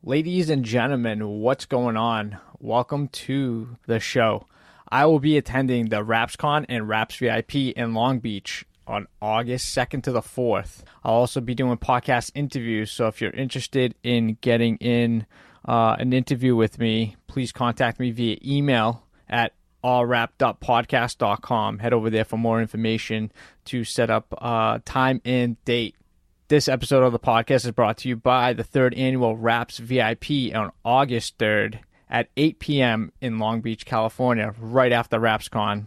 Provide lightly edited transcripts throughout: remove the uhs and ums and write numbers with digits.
Ladies and gentlemen, what's going on? Welcome to the show. I will be attending the RapsCon and Raps VIP in Long Beach on August 2nd to the 4th. I'll also be doing podcast interviews, so if you're interested in getting in an interview with me, please contact me via email at allwrappeduppodcast.com. Head over there for more information to set up time and date. This episode of the podcast is brought to you by the 3rd Annual Raps VIP on August 3rd at 8 p.m. in Long Beach, California, right after RapsCon.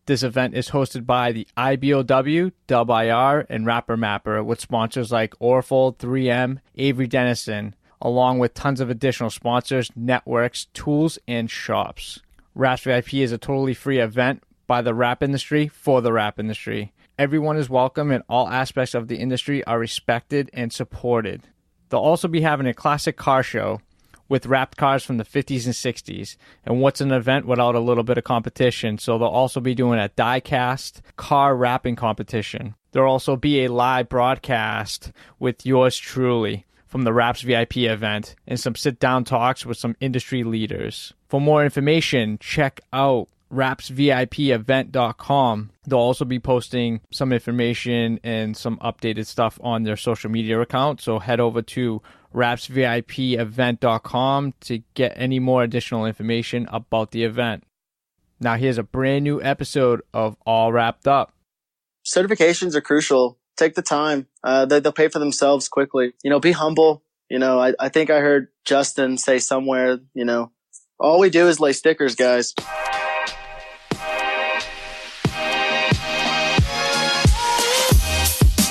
This event is hosted by the IBOW, Dub IR, and Rapper Mapper, with sponsors like Orfold, 3M, Avery Dennison, along with tons of additional sponsors, networks, tools, and shops. Raps VIP is a totally free event by the rap industry for the rap industry. Everyone is welcome and all aspects of the industry are respected and supported. They'll also be having a classic car show with wrapped cars from the 50s and 60s. And what's an event without a little bit of competition? So they'll also be doing a die-cast car wrapping competition. There'll also be a live broadcast with yours truly from the Raps VIP event and some sit-down talks with some industry leaders. For more information, check out rapsvipevent.com. They'll also be posting some information and some updated stuff on their social media account. So head over to rapsvipevent.com to get any more additional information about the event. Now here's a brand new episode of All Wrapped Up. Certifications are crucial. Take the time. They'll pay for themselves quickly. Be humble. I think I heard Justin say somewhere, all we do is lay stickers, guys.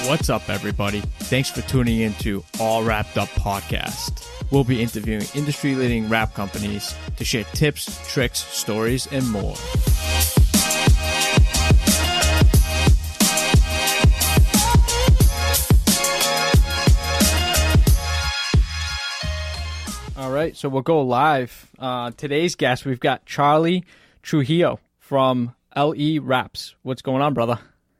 What's up, everybody? Thanks for tuning in to All Wrapped Up Podcast. We'll be interviewing industry-leading rap companies to share tips, tricks, stories, and more. All right, so we'll go live. Today's guest, we've got Charlie Trujillo from LE Raps. What's going on, brother?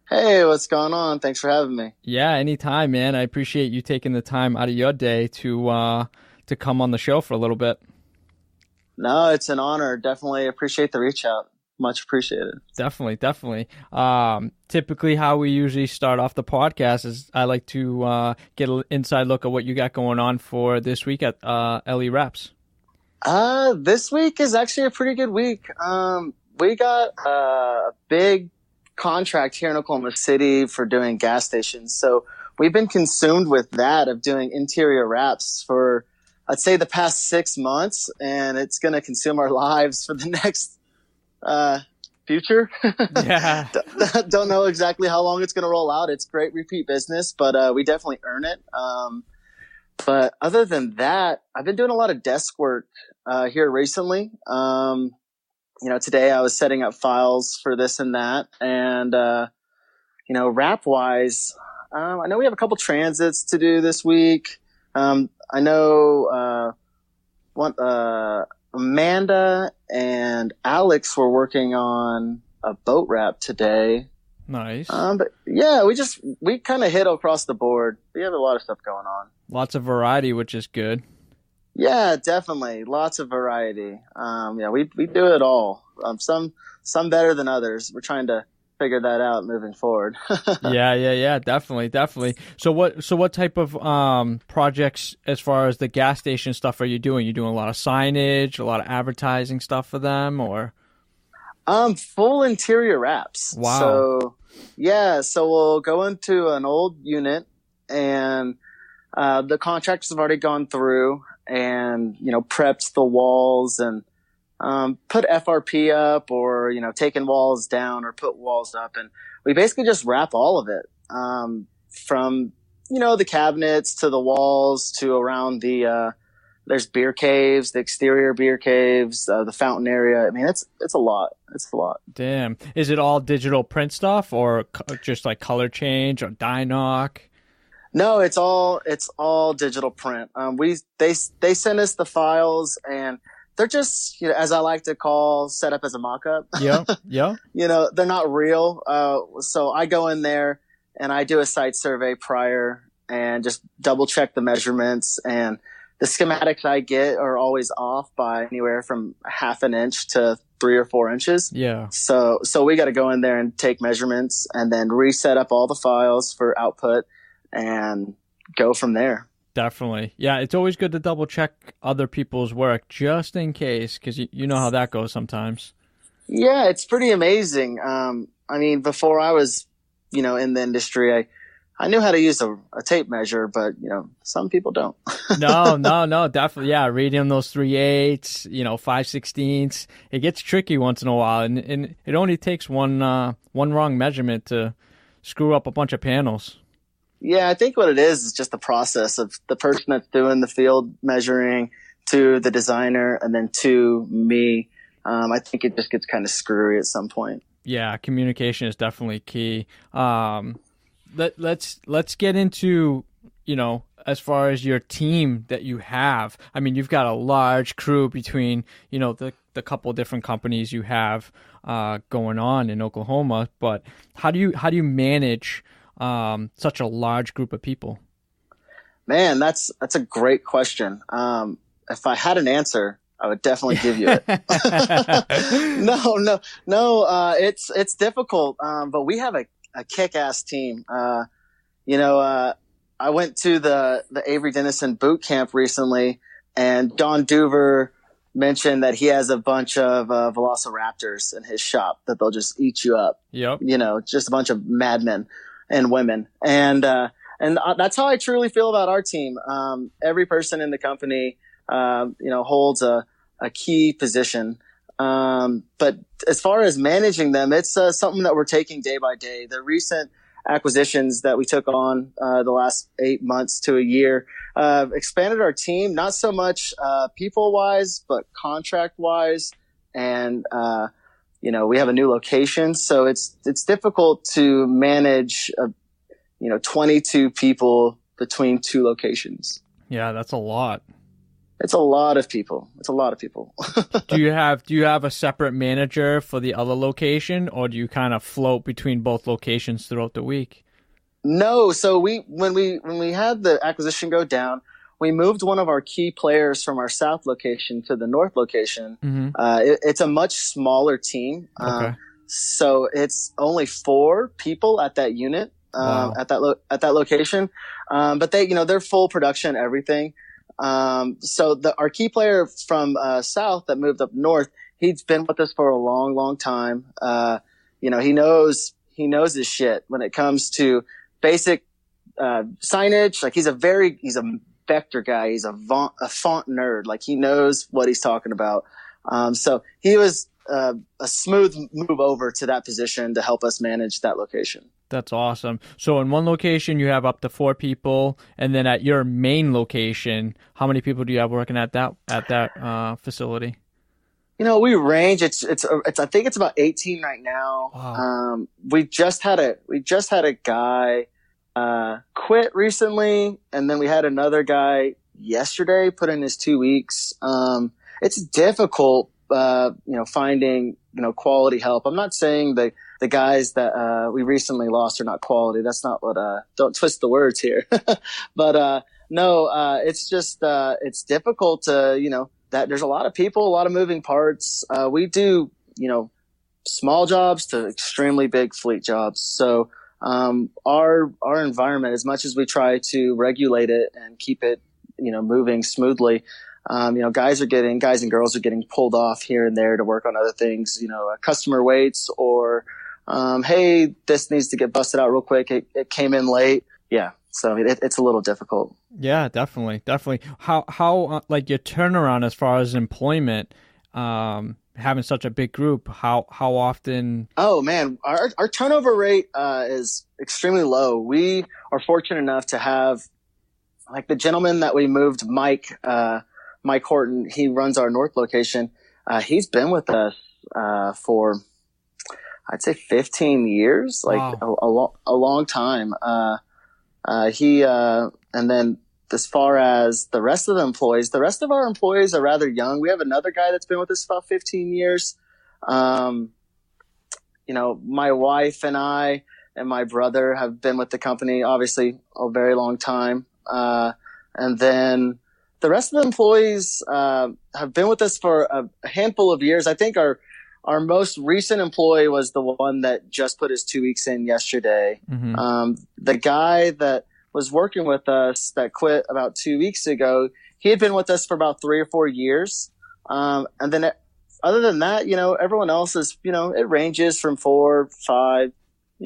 Hey, what's going on? Thanks for having me. Yeah, anytime, man. I appreciate you taking the time out of your day to come on the show for a little bit. No, it's an honor. Definitely appreciate the reach out. Much appreciated. Definitely. Typically, how we usually start off the podcast is I like to get an inside look at what you got going on for this week at LE Raps. This week is actually a pretty good week. We got a big contract here in Oklahoma City for doing gas stations. So we've been consumed with that, of doing interior wraps for, I'd say, the past 6 months, and it's going to consume our lives for the next future. Yeah. Don't know exactly how long it's going to roll out. It's great repeat business, but we definitely earn it. But other than that, I've been doing a lot of desk work here recently. Today I was setting up files for this and that. And, rap wise, I know we have a couple transits to do this week. I know, Amanda and Alex were working on a boat wrap today. Nice. But yeah, we kind of hit across the board. We have a lot of stuff going on. Lots of variety, which is good. Yeah, definitely. Lots of variety. We do it all. Some better than others. We're trying to figure that out moving forward. Yeah. Definitely. So what type of projects as far as the gas station stuff are you doing? You doing a lot of signage, a lot of advertising stuff for them, or? Full interior wraps. Wow. So we'll go into an old unit, and the contractors have already gone through and, prepped the walls and put FRP up, or, taken walls down or put walls up. And we basically just wrap all of it, from, the cabinets to the walls to around the, there's beer caves, the exterior beer caves, the fountain area. I mean, it's a lot. It's a lot. Damn. Is it all digital print stuff, or just like color change or die knock? No, it's all digital print. They send us the files, and they're just, as I like to call, set up as a mock-up. Yeah. They're not real. So I go in there and I do a site survey prior and just double check the measurements and the schematics I get are always off by anywhere from half an inch to 3 or 4 inches. Yeah. So we got to go in there and take measurements and then reset up all the files for output and go from there. Definitely. Yeah, it's always good to double check other people's work just in case, because you know how that goes sometimes. Yeah, it's pretty amazing. I mean, before I was, in the industry, I knew how to use a tape measure, but, some people don't. No, definitely. Yeah, reading those 3/8, 5/16, it gets tricky once in a while, and it only takes one wrong measurement to screw up a bunch of panels. Yeah, I think what it is just the process of the person that's doing the field measuring to the designer and then to me. I think it just gets kind of screwy at some point. Yeah, communication is definitely key. Let's get into, as far as your team that you have. I mean, you've got a large crew between, the couple different companies you have going on in Oklahoma, but how do you manage such a large group of people? Man, that's a great question. If I had an answer, I would definitely give you it. No. It's difficult. But we have a kick-ass team. I went to the Avery Dennison boot camp recently, and Don Duver mentioned that he has a bunch of velociraptors in his shop that they'll just eat you up. Yep. Just a bunch of madmen and women. And that's how I truly feel about our team. Every person in the company, holds a key position. But as far as managing them, it's something that we're taking day by day. The recent acquisitions that we took on the last 8 months to a year expanded our team, not so much people-wise, but contract-wise. And, we have a new location, so it's difficult to manage, 22 people between 2 locations. Yeah, that's a lot. It's a lot of people. Do you have a separate manager for the other location, or do you kind of float between both locations throughout the week? No. So when we had the acquisition go down, we moved one of our key players from our south location to the north location. Mm-hmm. It's a much smaller team. Okay. So it's only 4 people at that unit, Wow. at that location. But they're full production, everything. So our key player from south that moved up north, he's been with us for a long, long time. He knows his shit when it comes to basic signage. Like he's a vector guy. He's a font nerd. Like he knows what he's talking about. So he was a smooth move over to that position to help us manage that location. That's awesome. So in one location you have up to 4 people, and then at your main location, how many people do you have working at that facility? We range. It's I think it's about 18 right now. Wow. We just had a guy quit recently, and then we had another guy yesterday put in his 2 weeks. It's difficult, finding quality help. I'm not saying the guys that we recently lost are not quality. That's not what. Don't twist the words here. But no, it's just it's difficult to that there's a lot of people, a lot of moving parts. We do small jobs to extremely big fleet jobs. So our environment, as much as we try to regulate it and keep it moving smoothly, guys and girls are getting pulled off here and there to work on other things. Customer waits or hey, this needs to get busted out real quick. It came in late. Yeah. So it's a little difficult. Yeah, definitely. How like your turnaround as far as employment, having such a big group, how often? Oh man, our turnover rate is extremely low. We are fortunate enough to have like the gentleman that we moved, Mike Horton. He runs our north location. He's been with us for I'd say 15 years, like wow. a long time. And then as far as the rest of our employees are rather young. We have another guy that's been with us about 15 years. My wife and I and my brother have been with the company, obviously a very long time. And then the rest of the employees have been with us for a handful of years. I think our most recent employee was the one that just put his 2 weeks in yesterday. Mm-hmm. The guy that was working with us that quit about 2 weeks ago, he had been with us for about 3 or 4 years. And then other than that, everyone else is, it ranges from 4, 5,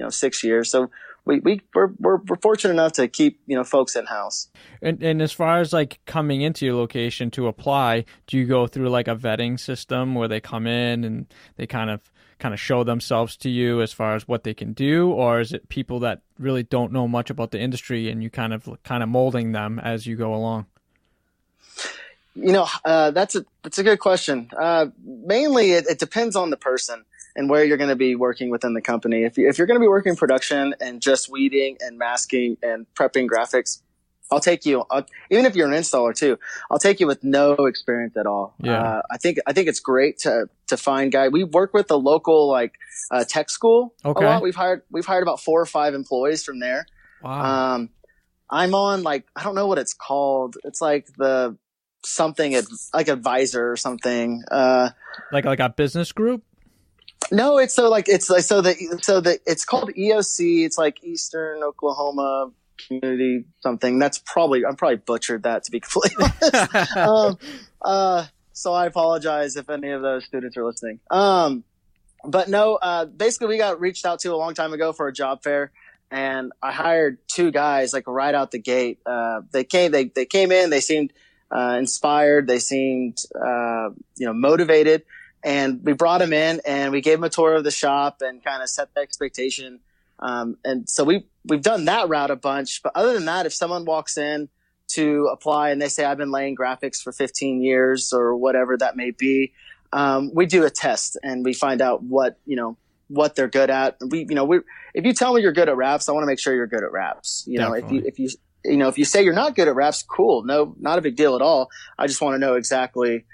6 years. So we're fortunate enough to keep, folks in house. And as far as like coming into your location to apply, do you go through like a vetting system where they come in and they kind of show themselves to you as far as what they can do, or is it people that really don't know much about the industry and you kind of molding them as you go along? That's a good question. Mainly it depends on the person and where you're going to be working within the company. If you're going to be working production and just weeding and masking and prepping graphics, I'll take you. Even if you're an installer too, I'll take you with no experience at all. Yeah. I think it's great to find guys. We work with the local tech school a lot. We've hired about 4 or 5 employees from there. Wow. I'm on I don't know what it's called. It's like the something like advisor or something. Like a business group. No, it's called EOC. It's like Eastern Oklahoma Community something. I'm probably butchered that, to be completely honest. So I apologize if any of those students are listening. But no, basically we got reached out to a long time ago for a job fair, and I hired 2 guys right out the gate. They came in, they seemed inspired, they seemed motivated. And we brought him in and we gave him a tour of the shop and kind of set the expectation. And so we've done that route a bunch. But other than that, if someone walks in to apply and they say, I've been laying graphics for 15 years or whatever that may be, we do a test and we find out what they're good at. If you tell me you're good at wraps, I want to make sure you're good at wraps. If you say you're not good at wraps, cool. No, not a big deal at all. I just want to know exactly,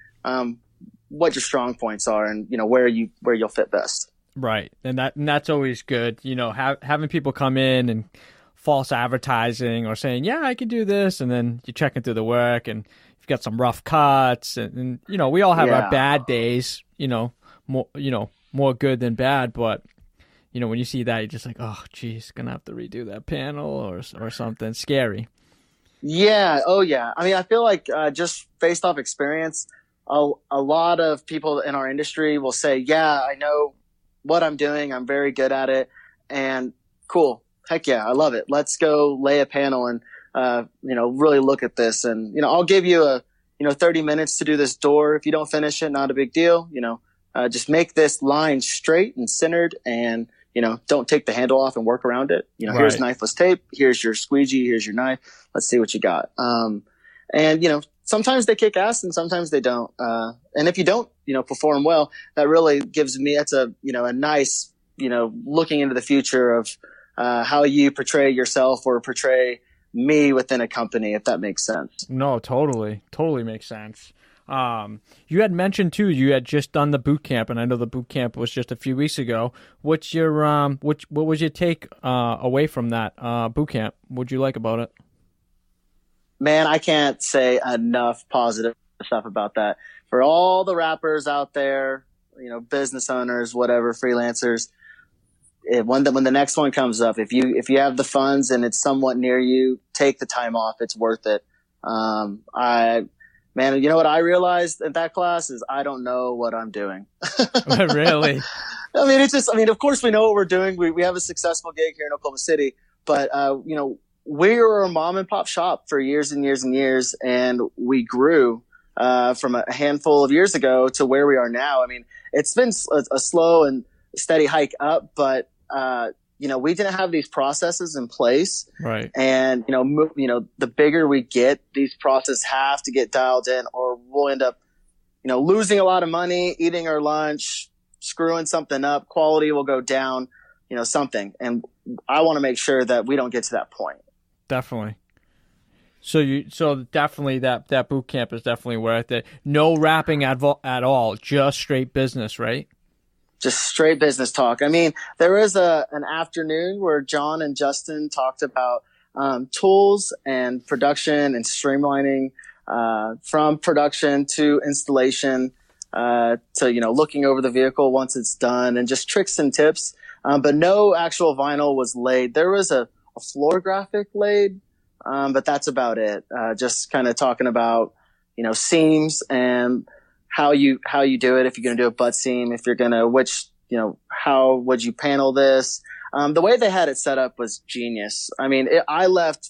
what your strong points are and where you'll fit best. Right. And that's always good, having people come in and false advertising or saying, yeah, I can do this, and then you're checking through the work and you've got some rough cuts and we all have our bad days, more good than bad, but when you see that, you're just like, oh geez, gonna have to redo that panel or something scary. Yeah. Oh yeah. I mean, I feel like just based off experience, a lot of people in our industry will say, yeah, I know what I'm doing. I'm very good at it. And cool. Heck yeah. I love it. Let's go lay a panel and, really look at this. And, I'll give you 30 minutes to do this door. If you don't finish it, not a big deal. Just make this line straight and centered and, don't take the handle off and work around it. Right. Here's knifeless tape. Here's your squeegee. Here's your knife. Let's see what you got. And, sometimes they kick ass and sometimes they don't. And if you don't, perform well, that really gives me, that's a nice, looking into the future of, how you portray yourself or portray me within a company, if that makes sense. No, totally makes sense. You had mentioned too, you had just done the boot camp, and I know the boot camp was just a few weeks ago. What's your, what was your take, away from that, boot camp? What'd you like about it? Man, I can't say enough positive stuff about that. For all the rappers out there, business owners, whatever, freelancers, when the next one comes up, if you have the funds and it's somewhat near you, take the time off. It's worth it. Man, you know what I realized at that class is I don't know what I'm doing. Really? I mean, of course we know what we're doing. We have a successful gig here in Oklahoma City, but, we were a mom and pop shop for years and years and years, and we grew from a handful of years ago to where we are now. I mean, it's been a slow and steady hike up, but we didn't have these processes in place. Right. And the bigger we get, these processes have to get dialed in, or we'll end up losing a lot of money, eating our lunch, screwing something up. Quality will go down, something. And I want to make sure that we don't get to that point. Definitely. So definitely that boot camp is definitely worth it. No rapping at all, just straight business, right? Just straight business talk. I mean, there was an afternoon where John and Justin talked about tools and production and streamlining from production to installation, to, looking over the vehicle once it's done, and just tricks and tips. But no actual vinyl was laid. There was a floor graphic laid, but that's about it. Just kind of talking about, seams and how you do it. If you're going to do a butt seam, if you're going to, how would you panel this? The way they had it set up was genius. I mean, I left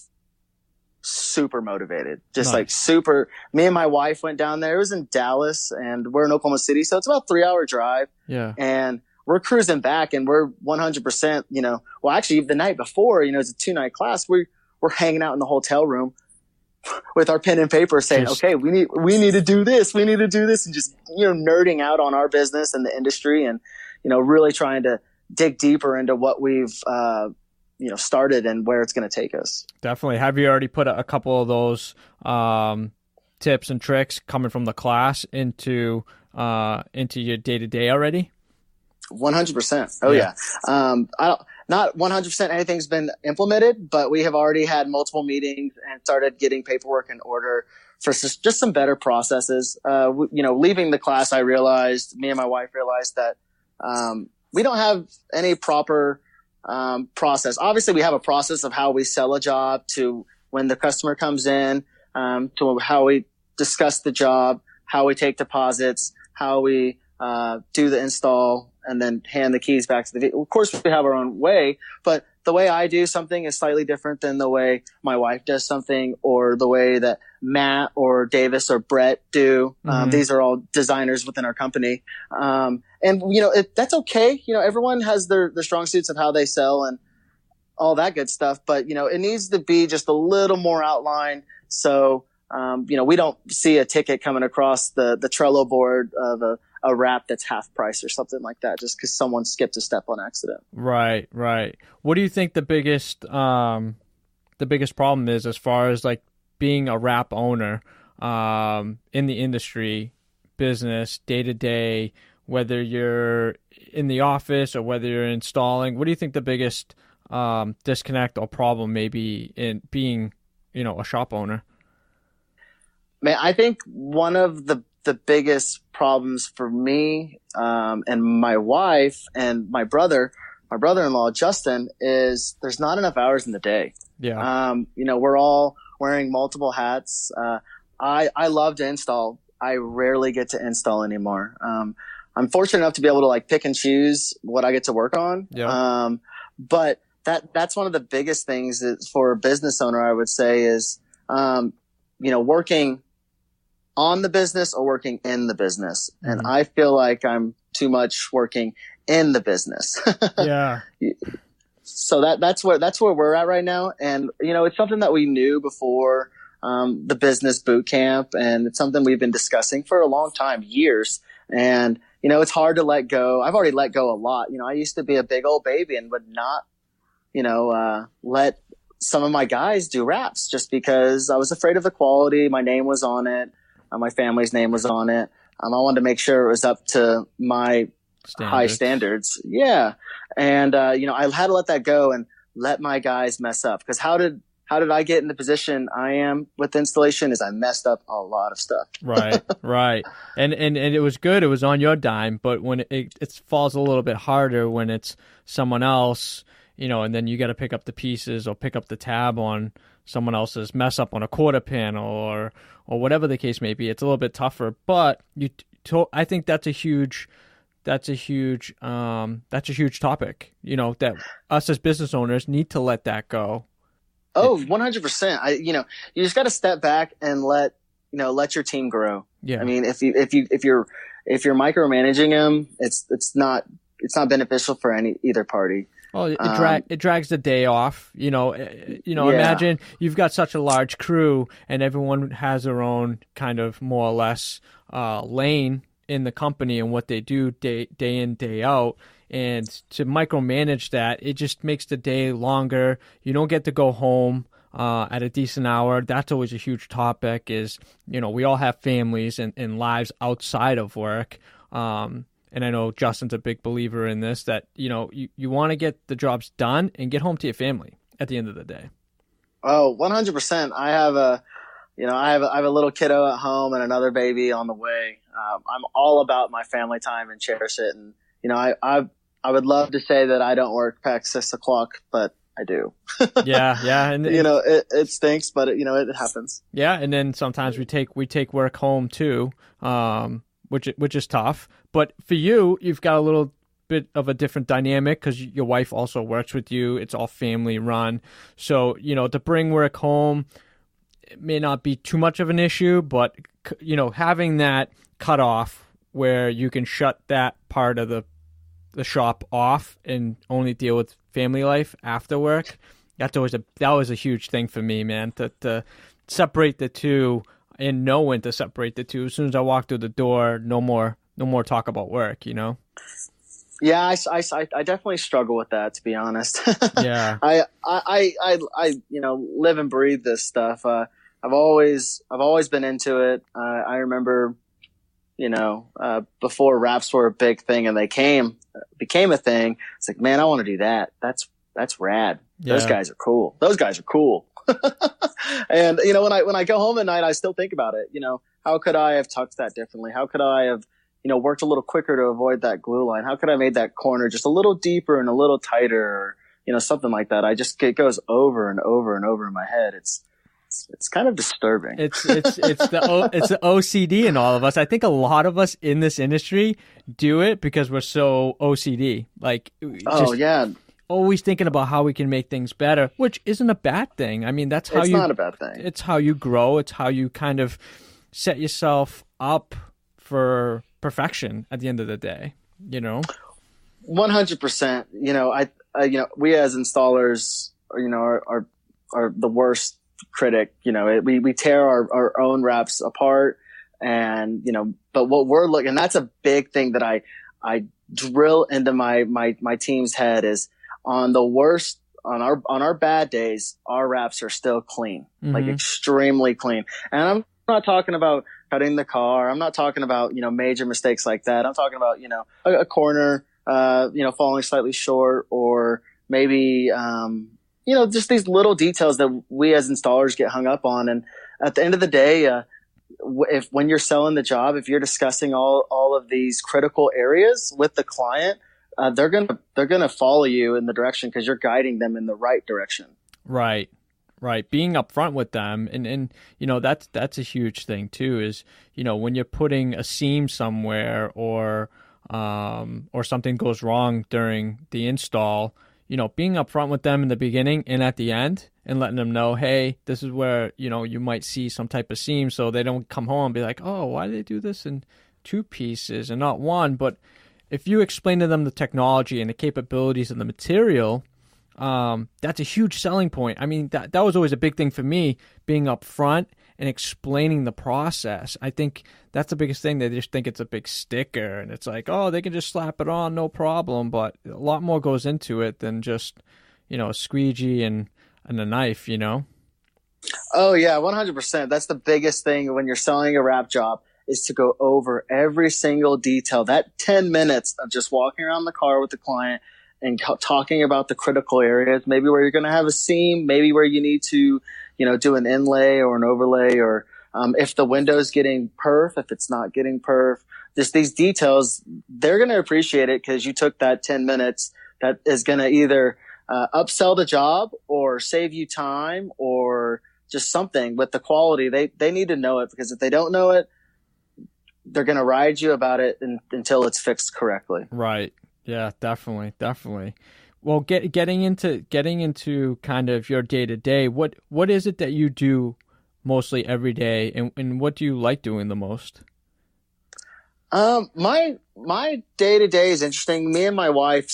super motivated, just like super. Me and my wife went down there. It was in Dallas, and we're in Oklahoma City, so it's about a 3-hour drive. Yeah. And we're cruising back, and we're 100%, well, actually the night before, it's a 2-night class. We're hanging out in the hotel room with our pen and paper saying, okay, we need to do this. We need to do this. And just, nerding out on our business and the industry, and, really trying to dig deeper into what we've, started and where it's going to take us. Definitely. Have you already put a couple of those tips and tricks coming from the class into your day-to-day already? 100%. Oh yeah. Not 100% anything's been implemented, but we have already had multiple meetings and started getting paperwork in order for just some better processes. Leaving the class, me and my wife realized that we don't have any proper process. Obviously, we have a process of how we sell a job, to when the customer comes in, to how we discuss the job, how we take deposits, how we do the install, and then hand the keys back to the vehicle. Of course, we have our own way, but the way I do something is slightly different than the way my wife does something, or the way that Matt or Davis or Brett do. These are all designers within our company. And, that's okay. Everyone has their strong suits of how they sell and all that good stuff, but, it needs to be just a little more outlined. So, we don't see a ticket coming across the Trello board of a wrap that's half price or something like that, just because someone skipped a step on accident. Right. What do you think the biggest problem is, as far as like being a wrap owner in the industry, business, day to day, whether you're in the office or whether you're installing? What do you think the biggest disconnect or problem may be in being, a shop owner? Man, I think one of the biggest problems for me and my wife and my brother-in-law Justin, is there's not enough hours in the day. Yeah. We're all wearing multiple hats. I love to install. I rarely get to install anymore. I'm fortunate enough to be able to like pick and choose what I get to work on. Yeah. But that's one of the biggest things for a business owner, I would say, is working on the business or working in the business. Mm-hmm. And I feel like I'm too much working in the business. Yeah. So that's where we're at right now. And, it's something that we knew before the business boot camp, and it's something we've been discussing for a long time, years. And, it's hard to let go. I've already let go a lot. I used to be a big old baby and would not, let some of my guys do wraps just because I was afraid of the quality. My name was on it. My family's name was on it. I wanted to make sure it was up to my high standards. Yeah. And, I had to let that go and let my guys mess up, because how did I get in the position I am with installation is I messed up a lot of stuff. Right. And it was good. It was on your dime, but when it falls a little bit harder when it's someone else, and then you got to pick up the pieces or pick up the tab on someone else's mess up on a quarter panel or whatever the case may be. It's a little bit tougher, but I think that's a huge topic, that us as business owners need to let that go. Oh, 100%. You just got to step back and let your team grow. Yeah. I mean, if you're micromanaging them, it's not beneficial for either party. Well, it drags the day off. Imagine you've got such a large crew and everyone has their own kind of more or less lane in the company and what they do day in, day out. And to micromanage that, it just makes the day longer. You don't get to go home at a decent hour. That's always a huge topic is, we all have families and lives outside of work. And I know Justin's a big believer in this, that, you want to get the jobs done and get home to your family at the end of the day. Oh, 100%. I have I have a little kiddo at home and another baby on the way. I'm all about my family time and cherish it. And, I would love to say that I don't work past 6 o'clock, but I do. Yeah. Yeah. And it stinks, but it happens. Yeah. And then sometimes we take work home too, which is tough. But for you, you've got a little bit of a different dynamic because your wife also works with you. It's all family run. So, to bring work home, it may not be too much of an issue, but, having that cutoff where you can shut that part of the shop off and only deal with family life after work, that was a huge thing for me, man, to separate the two and know when to separate the two. As soon as I walk through the door, no more talk about work, Yeah, I definitely struggle with that, to be honest. Yeah. I live and breathe this stuff. I've always been into it. I remember, before raps were a big thing and they became a thing. It's like, man, I want to do that. That's rad. Yeah. Those guys are cool. And when I go home at night, I still think about it. How could I have tucked that differently? How could I have worked a little quicker to avoid that glue line? How could I have made that corner just a little deeper and a little tighter, or, something like that? It goes over and over and over in my head. It's kind of disturbing. It's the OCD in all of us. I think a lot of us in this industry do it because we're so OCD. Like, always thinking about how we can make things better, which isn't a bad thing. I mean, it's not a bad thing. It's how you grow. It's how you kind of set yourself up for perfection at the end of the day. 100%. We as installers, are the worst critic. We tear our own wraps apart, and but what we're looking, that's a big thing that I drill into my team's head is on our bad days, our wraps are still clean, like extremely clean. And I'm not talking about cutting the car. I'm not talking about major mistakes like that. I'm talking about a corner falling slightly short, or maybe just these little details that we as installers get hung up on. And at the end of the day, when you're selling the job, if you're discussing all of these critical areas with the client, they're gonna follow you in the direction because you're guiding them in the right direction. Right. Being upfront with them, and that's a huge thing too. Is when you're putting a seam somewhere, or something goes wrong during the install, being upfront with them in the beginning and at the end, and letting them know, hey, this is where, you might see some type of seam, so they don't come home and be like, oh, why did they do this in 2 pieces and not 1? But if you explain to them the technology and the capabilities of the material, that's a huge selling point. I mean, that was always a big thing for me, being upfront and explaining the process. I think that's the biggest thing. They just think it's a big sticker, and it's like, oh, they can just slap it on, no problem. But a lot more goes into it than just, a squeegee and a knife, Oh yeah, 100%. That's the biggest thing when you're selling a wrap job, is to go over every single detail. That 10 minutes of just walking around the car with the client and talking about the critical areas, maybe where you're going to have a seam, maybe where you need to, do an inlay or an overlay, or if the window's getting perf, if it's not getting perf, just these details, they're going to appreciate it because you took that 10 minutes that is going to either upsell the job or save you time, or just something with the quality. They need to know it, because if they don't know it, they're going to ride you about it until it's fixed correctly. Right. Yeah, definitely. Well, getting into kind of your day to day, what is it that you do mostly every day, and what do you like doing the most? My day to day is interesting. Me and my wife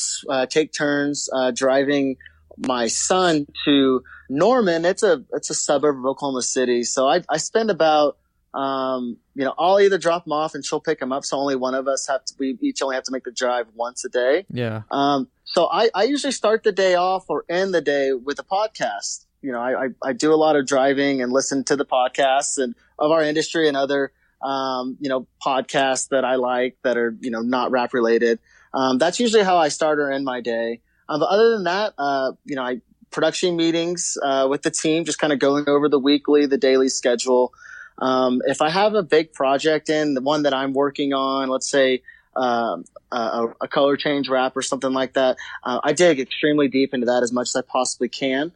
take turns driving my son to Norman. It's a suburb of Oklahoma City, so I spend about I'll either drop him off and she'll pick him up. So only one of us we each only have to make the drive once a day. Yeah. So I usually start the day off or end the day with a podcast. I do a lot of driving and listen to the podcasts and of our industry and other, podcasts that I like that are, not rap related. That's usually how I start or end my day. But other than that, production meetings with the team, just kind of going over the weekly, the daily schedule. If I have a big project the one that I'm working on, let's say a color change wrap or something like that, I dig extremely deep into that as much as I possibly can.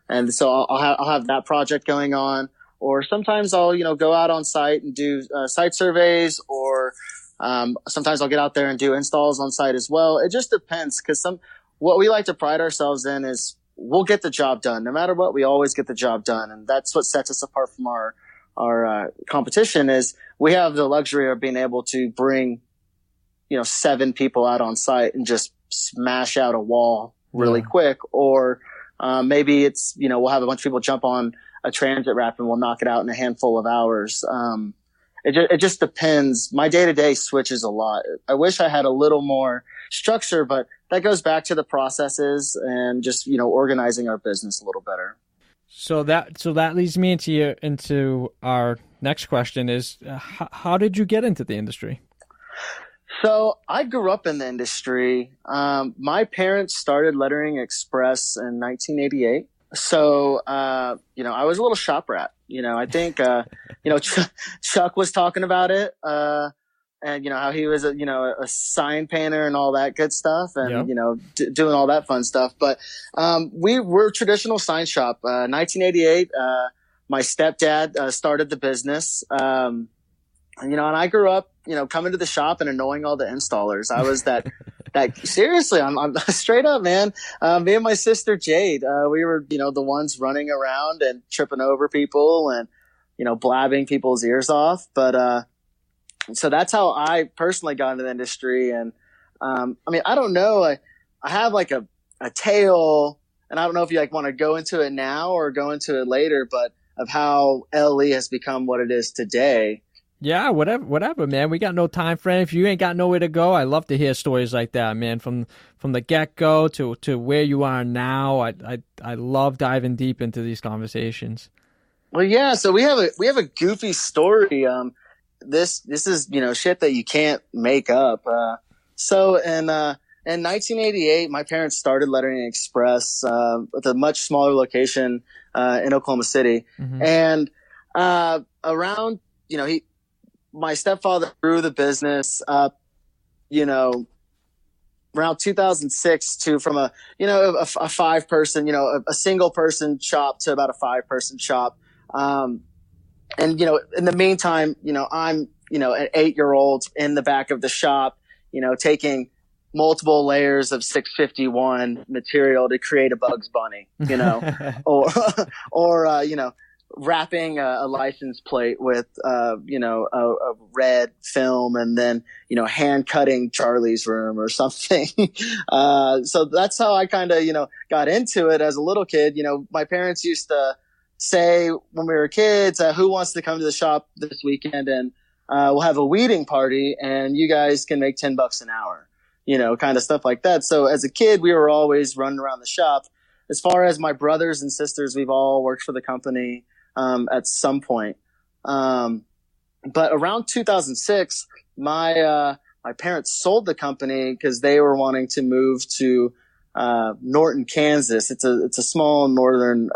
And so I'll have that project going on, or sometimes I'll, go out on site and do site surveys, or sometimes I'll get out there and do installs on site as well. It just depends, because what we like to pride ourselves in is we'll get the job done. No matter what, we always get the job done. And that's what sets us apart from our competition, is we have the luxury of being able to bring, 7 people out on site and just smash out a wall really quick. Or maybe it's, we'll have a bunch of people jump on a transit wrap and we'll knock it out in a handful of hours. It just depends. My day-to-day switches a lot. I wish I had a little more structure, but that goes back to the processes and just, organizing our business a little better. So that leads me into our next question is, how did you get into the industry? So I grew up in the industry. My parents started Lettering Express in 1988. So, I was a little shop rat. I think, Chuck was talking about it, and, how he was a sign painter and all that good stuff, and, doing all that fun stuff. But, we were a traditional sign shop. 1988, my stepdad, started the business. And I grew up, coming to the shop and annoying all the installers. I was that seriously, I'm straight up, man. Me and my sister Jade, we were, the ones running around and tripping over people and, blabbing people's ears off. But, so that's how I personally got into the industry. And, I don't know. I have like a tale, and I don't know if you want to go into it now or go into it later, but of how LE has become what it is today. Yeah, whatever, man. We got no time frame. If you ain't got nowhere to go, I love to hear stories like that, man. From the get go to where you are now. I love diving deep into these conversations. Well, yeah. So we have a goofy story. This is shit that you can't make up. So in 1988, my parents started Lettering Express with a much smaller location in Oklahoma City, and around my stepfather grew the business up, around 2006 from a 5-person, a single person shop to about a 5-person shop. And, in the meantime, I'm, an 8-year-old in the back of the shop, taking multiple layers of 651 material to create a Bugs Bunny, or wrapping a license plate with, a red film, and then, hand cutting Charlie's Room or something. So that's how I kind of, got into it as a little kid. My parents used to say when we were kids, who wants to come to the shop this weekend, and we'll have a weeding party and you guys can make $10 an hour, kind of stuff like that. So as a kid, we were always running around the shop. As far as my brothers and sisters, we've all worked for the company at some point. But around 2006, my parents sold the company because they were wanting to move to Norton, Kansas. It's a small northern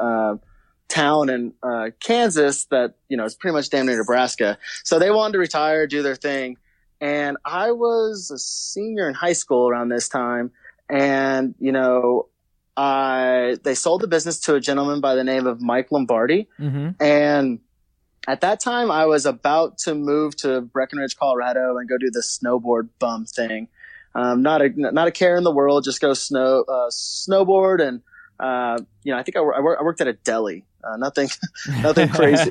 town in Kansas that is pretty much damn near Nebraska. So they wanted to retire, do their thing. And I was a senior in high school around this time, and they sold the business to a gentleman by the name of Mike Lombardi. And at that time, I was about to move to Breckenridge, Colorado, and go do the snowboard bum thing. Not a care in the world, just go snowboard. And I think I worked at a deli. Nothing crazy.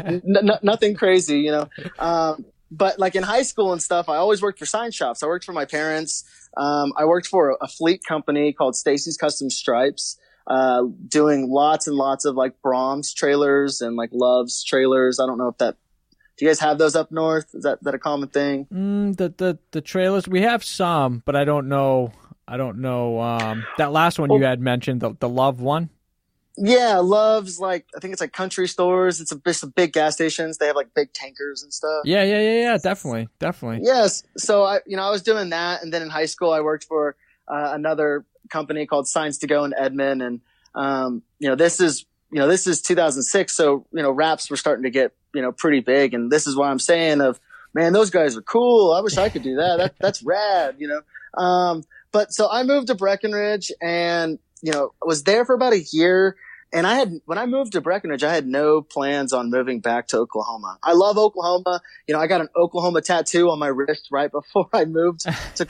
Nothing crazy, But like in high school and stuff, I always worked for sign shops. I worked for my parents. I worked for a fleet company called Stacy's Custom Stripes, doing lots and lots of like Brahms trailers and like Love's trailers. I don't know do you guys have those up north? Is that a common thing? The trailers, we have some, but I don't know. That last one you had mentioned, the Love one. Yeah, Love's I think it's like country stores. It's a big gas stations. They have like big tankers and stuff. Yeah. Definitely. Yes. So I was doing that. And then in high school, I worked for, another company called Signs to Go in Edmond. And, This is 2006. So, raps were starting to get, pretty big. And this is why I'm saying man, those guys are cool. I wish I could do that. That's rad, But so I moved to Breckenridge and, was there for about a year. And when I moved to Breckenridge, I had no plans on moving back to Oklahoma. I love Oklahoma. I got an Oklahoma tattoo on my wrist right before I moved to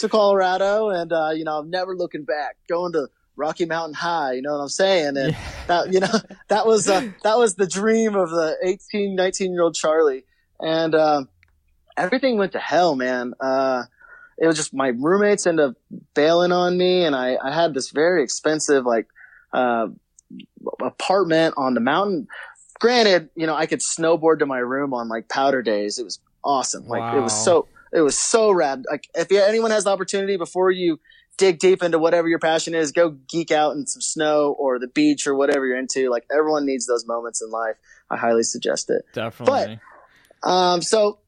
Colorado. And, I'm never looking back, going to Rocky Mountain High. You know what I'm saying? And that was the dream of the 18, 19-year-old Charlie. And, everything went to hell, man. It was just my roommates ended up bailing on me. And I had this very expensive, apartment on the mountain. Granted, I could snowboard to my room on powder days. It was awesome. Wow. It was so rad. If anyone has the opportunity before you dig deep into whatever your passion is, go geek out in some snow or the beach or whatever you're into. Everyone needs those moments in life. I highly suggest it. Definitely. But, so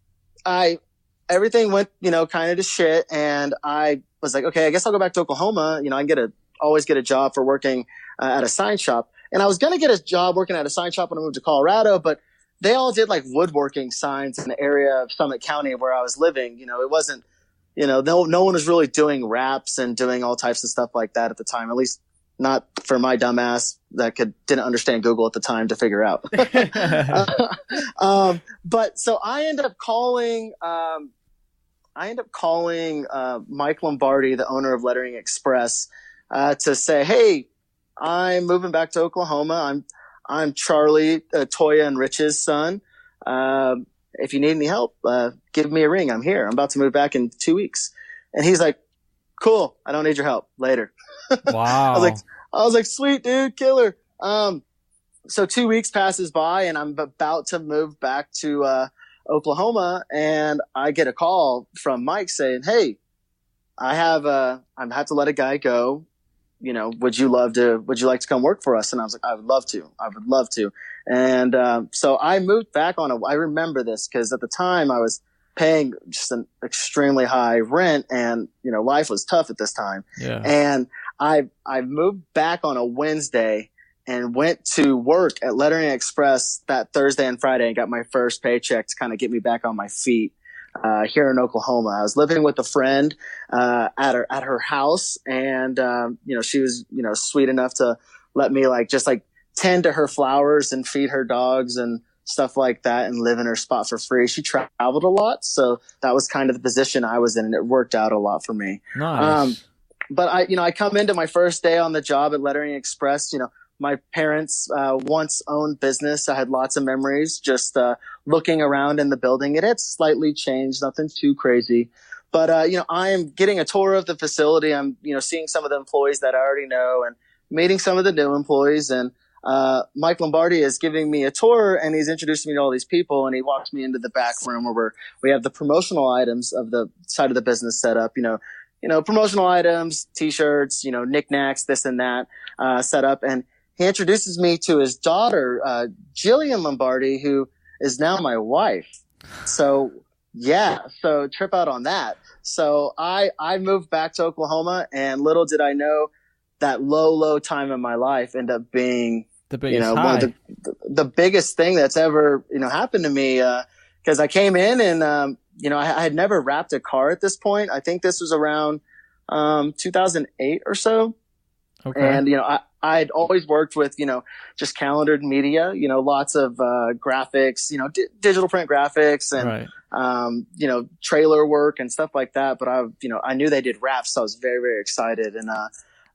everything went, kind of to shit. And I was like, okay, I guess I'll go back to Oklahoma. I can always get a job for working at a sign shop. And I was going to get a job working at a sign shop when I moved to Colorado, but they all did woodworking signs in the area of Summit County where I was living. It wasn't, no one was really doing raps and doing all types of stuff like that at the time, at least not for my dumb ass that didn't understand Google at the time to figure out. But so I ended up calling Mike Lombardi, the owner of Lettering Express, to say, hey, I'm moving back to Oklahoma. I'm Charlie, Toya and Rich's son. If you need any help, give me a ring. I'm here. I'm about to move back in 2 weeks. And he's like, cool. I don't need your help. Later. Wow. I was like, sweet dude, killer. So 2 weeks passes by and I'm about to move back to, Oklahoma. And I get a call from Mike saying, hey, I have to let a guy go. Would you like to come work for us? And I was like, I would love to. And, so I moved back I remember this because at the time I was paying just an extremely high rent and, life was tough at this time. Yeah. And I moved back on a Wednesday and went to work at Lettering Express that Thursday and Friday and got my first paycheck to kind of get me back on my feet. Here in Oklahoma, I was living with a friend, at her house. And, she was, sweet enough to let me tend to her flowers and feed her dogs and stuff like that and live in her spot for free. She traveled a lot. So that was kind of the position I was in and it worked out a lot for me. Nice. But I come into my first day on the job at Lettering Express, my parents once owned business. I had lots of memories just looking around in the building. It had slightly changed, nothing too crazy. But, I am getting a tour of the facility. I'm, seeing some of the employees that I already know and meeting some of the new employees. And Mike Lombardi is giving me a tour and he's introducing me to all these people. And he walks me into the back room where we have the promotional items of the side of the business set up, promotional items, T-shirts, knickknacks, this and that set up. And he introduces me to his daughter, Jillian Lombardi, who is now my wife. So trip out on that. So I moved back to Oklahoma and little did I know that low time in my life ended up being the biggest one of the biggest thing that's ever, happened to me. Cause I came in and, I had never wrapped a car at this point. I think this was around, 2008 or so. Okay. And, I'd always worked with, just calendared media, lots of, graphics, digital print graphics and, right. Trailer work and stuff like that. But I knew they did raps. So I was very, very excited. And,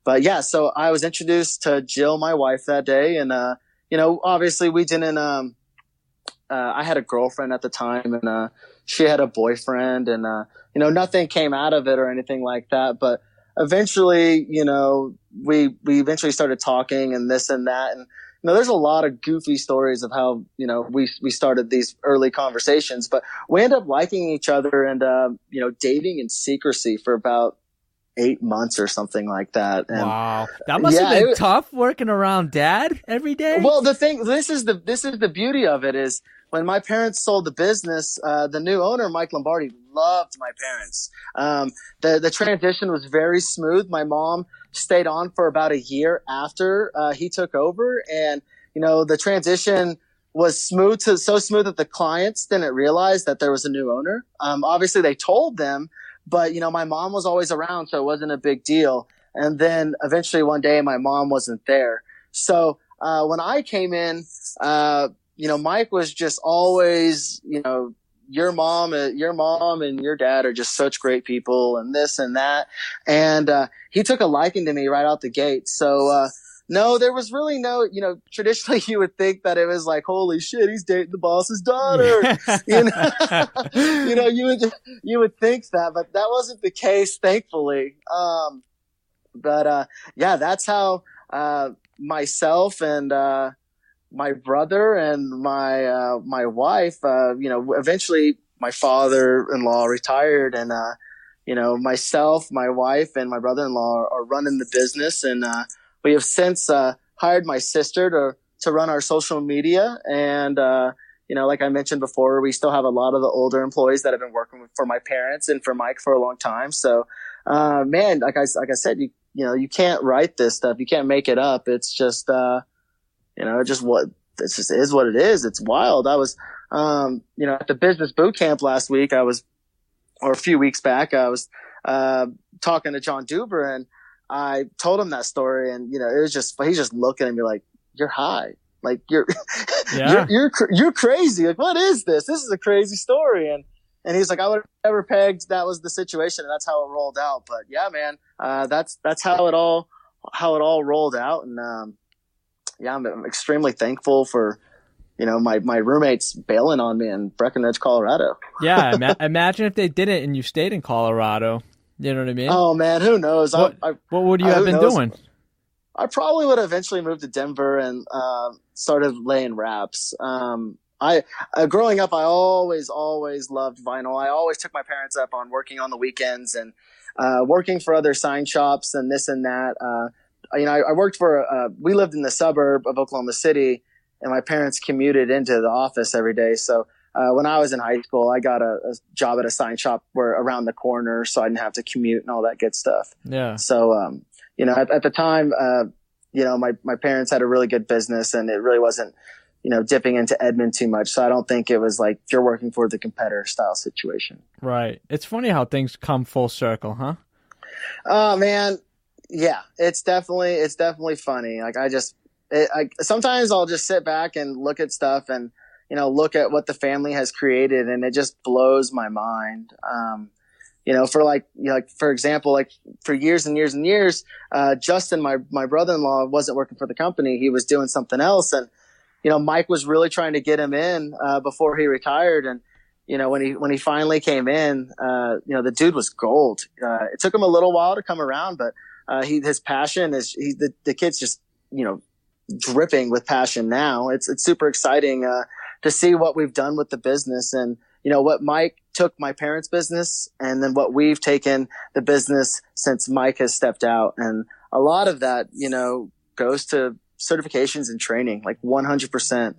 but yeah, so I was introduced to Jill, my wife, that day. And, obviously we didn't, I had a girlfriend at the time and, she had a boyfriend and, nothing came out of it or anything like that. But eventually, we eventually started talking and this and that. And, there's a lot of goofy stories of how, we started these early conversations, but we ended up liking each other and, dating in secrecy for about 8 months or something like that. And wow. That must have been tough working around dad every day. Well, this is the beauty of it is when my parents sold the business, the new owner, Mike Lombardi, loved my parents. The transition was very smooth. My mom stayed on for about a year after he took over. And, the transition was so smooth that the clients didn't realize that there was a new owner. Obviously they told them, but, my mom was always around, so it wasn't a big deal. And then eventually one day my mom wasn't there. So when I came in, Mike was just always, your mom and your dad are just such great people and this and that. And he took a liking to me right out the gate. So no, there was really no, traditionally you would think that it was like, holy shit, he's dating the boss's daughter. You would think that, but that wasn't the case, thankfully. Yeah, that's how myself and my brother and my wife, eventually my father-in-law retired, and myself, my wife, and my brother-in-law are running the business, and we have since hired my sister to run our social media. And like I mentioned before, we still have a lot of the older employees that have been working for my parents and for Mike for a long time. So man, like I said, you can't write this stuff, you can't make it up. It's just it just is what it is. It's wild. I was at the business boot camp last week, or a few weeks back, I was talking to John Duber, and I told him that story, and it was just, he's just looking at me like, you're high, like you're yeah. you're crazy, like what is this is a crazy story. And he's like, I would have never pegged that was the situation, and that's how it rolled out. But yeah, man, that's how it all rolled out. And yeah, I'm extremely thankful for my roommates bailing on me in Breckenridge, Colorado. Yeah, imagine if they didn't and you stayed in Colorado. You know what I mean? Oh man, who knows? What would you have been doing? I probably would have eventually moved to Denver and started laying wraps. Growing up, I always loved vinyl. I always took my parents up on working on the weekends and working for other sign shops and this and that. I worked we lived in the suburb of Oklahoma City, and my parents commuted into the office every day. So when I was in high school, I got a job at a sign shop around the corner, so I didn't have to commute and all that good stuff. Yeah. So, at the time, my parents had a really good business, and it really wasn't, dipping into Edmond too much. So I don't think it was like you're working for the competitor style situation. Right. It's funny how things come full circle, huh? Oh man. Yeah, it's definitely funny. Like sometimes I'll just sit back and look at stuff and, look at what the family has created, and it just blows my mind. For example, like for years and years and years, Justin, my brother-in-law, wasn't working for the company. He was doing something else. And, Mike was really trying to get him in, before he retired. And, when he finally came in, the dude was gold. It took him a little while to come around, but, his passion is, the kid's just, dripping with passion now. It's super exciting, to see what we've done with the business, and, what Mike took my parents' business, and then what we've taken the business since Mike has stepped out. And a lot of that, goes to certifications and training, like 100%.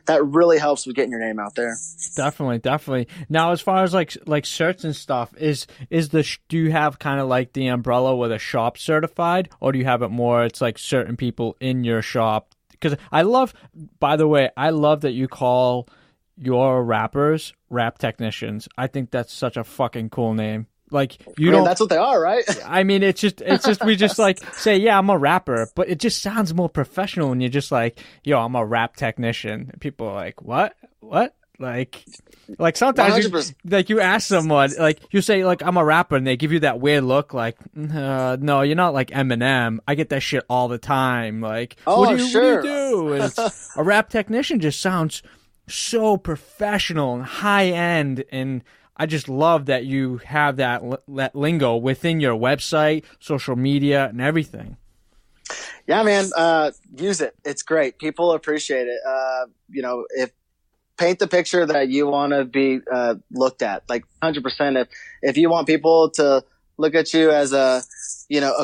That really helps with getting your name out there. Definitely. Now, as far as like shirts and stuff, do you have kind of like the umbrella with a shop certified, or do you have it more, it's like certain people in your shop? Because by the way, I love that you call your rappers rap technicians. I think that's such a fucking cool name. Like that's what they are, right? I mean, it's just we just like say, yeah, I'm a rapper, but it just sounds more professional when you're just like, yo, I'm a rap technician. And people are like, what? Like sometimes you ask someone, like you say, like, I'm a rapper, and they give you that weird look, like, no, you're not like Eminem. I get that shit all the time. Like, what do you do? And a rap technician just sounds so professional and high end, and I just love that you have that lingo within your website, social media, and everything. Yeah, man. Use it. It's great. People appreciate it. If paint the picture that you want to be looked at, like 100%. If you want people to look at you as a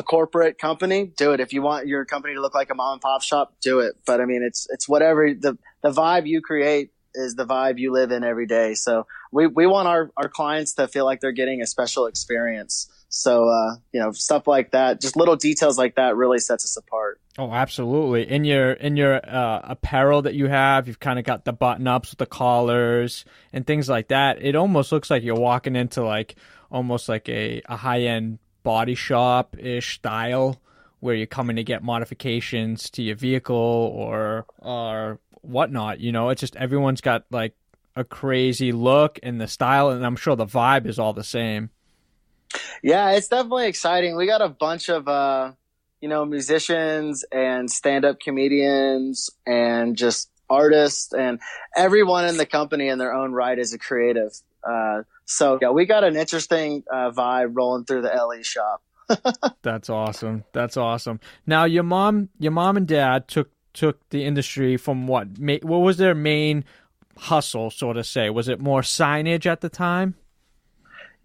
corporate company, do it. If you want your company to look like a mom and pop shop, do it. But I mean, it's whatever the vibe you create is the vibe you live in every day. So we want our clients to feel like they're getting a special experience. So, stuff like that, just little details like that really sets us apart. Oh, absolutely. In your apparel that you have, you've kind of got the button ups with the collars and things like that. It almost looks like you're walking into like almost like a high end body shop ish style where you're coming to get modifications to your vehicle or whatnot. It's just everyone's got like a crazy look and the style, and I'm sure the vibe is all the same. Yeah, it's definitely exciting. We got a bunch of musicians and stand-up comedians and just artists, and everyone in the company in their own right is a creative. So yeah, we got an interesting vibe rolling through the LE shop. That's awesome. That's awesome. Now, your mom and dad took the industry from what? What was their main hustle, so to say? Was it more signage at the time?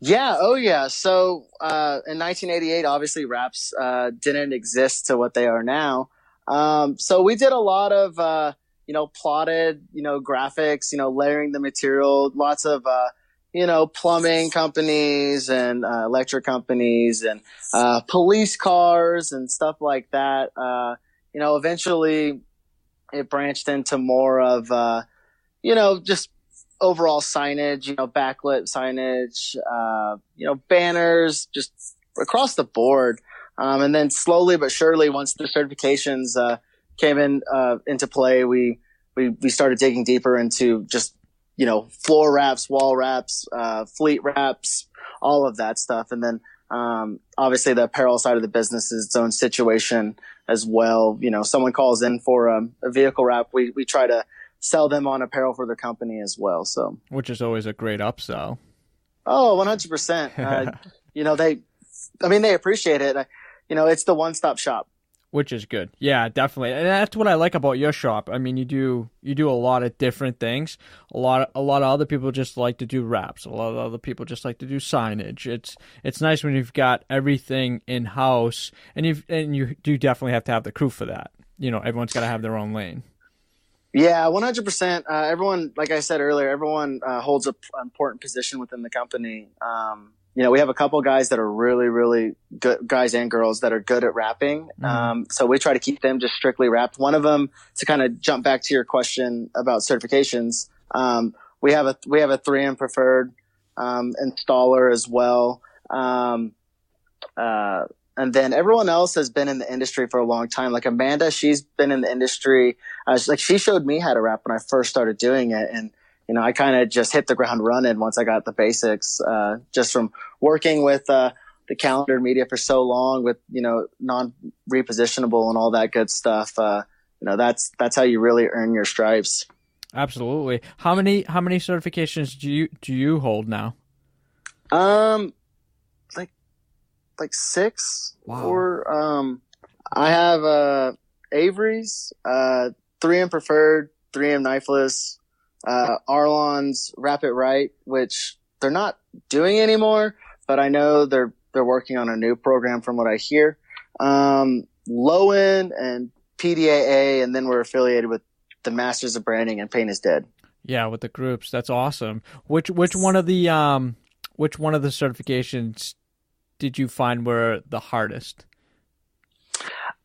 Yeah. Oh, yeah. So in 1988, obviously, wraps didn't exist to what they are now. So we did a lot of plotted graphics, layering the material, lots of plumbing companies and electric companies and police cars and stuff like that. Eventually it branched into more of just overall signage, backlit signage, banners, just across the board. And then slowly but surely, once the certifications came into play, we started digging deeper into just floor wraps, wall wraps, fleet wraps, all of that stuff. And then obviously the apparel side of the business is its own situation as well. Someone calls in for a vehicle wrap, we try to sell them on apparel for their company as well. So, which is always a great upsell. Oh, 100%. They appreciate it. It's the one-stop shop. Which is good. Yeah, definitely. And that's what I like about your shop. I mean, you do a lot of different things. A lot of other people just like to do wraps. A lot of other people just like to do signage. It's nice when you've got everything in-house, and you do definitely have to have the crew for that. Everyone's got to have their own lane. Yeah, 100%. Everyone, like I said earlier, everyone holds an important position within the company. We have a couple guys that are really, really good, guys and girls that are good at rapping. So we try to keep them just strictly rapped. One of them, to kind of jump back to your question about certifications, we have a 3M preferred installer as well. And then everyone else has been in the industry for a long time. Like Amanda, she's been in the industry. She showed me how to rap when I first started doing it. And, I kind of just hit the ground running once I got the basics, just from working with the calendar media for so long with, non-repositionable and all that good stuff. That's how you really earn your stripes. Absolutely. How many certifications do you hold now? Like 6. Wow. Or I have Avery's, 3M preferred, 3M knifeless, Arlon's Wrap It Right, which they're not doing anymore, but I know they're working on a new program from what I hear. Lowen and PDAA, and then we're affiliated with the Masters of Branding and Paint is Dead. Yeah, with the groups. That's awesome. Which one of the certifications did you find were the hardest?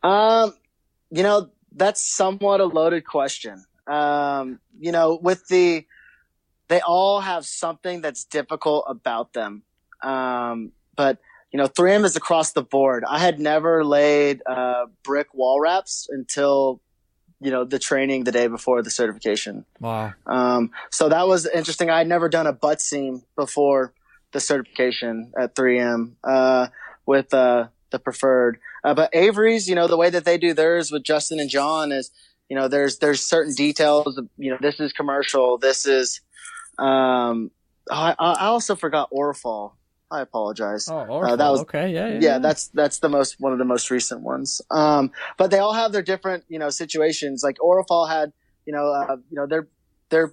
That's somewhat a loaded question. They all have something that's difficult about them. But 3M is across the board. I had never laid brick wall wraps until the training the day before the certification. Wow. So that was interesting. I had never done a butt seam before the certification at 3M with the preferred. But Avery's, the way that they do theirs with Justin and John is, there's certain details. This is commercial. This is. I also forgot Orfall. I apologize. Oh, Orfall. That was okay. Yeah. That's one of the most recent ones. But they all have their different situations. Like Orfall had their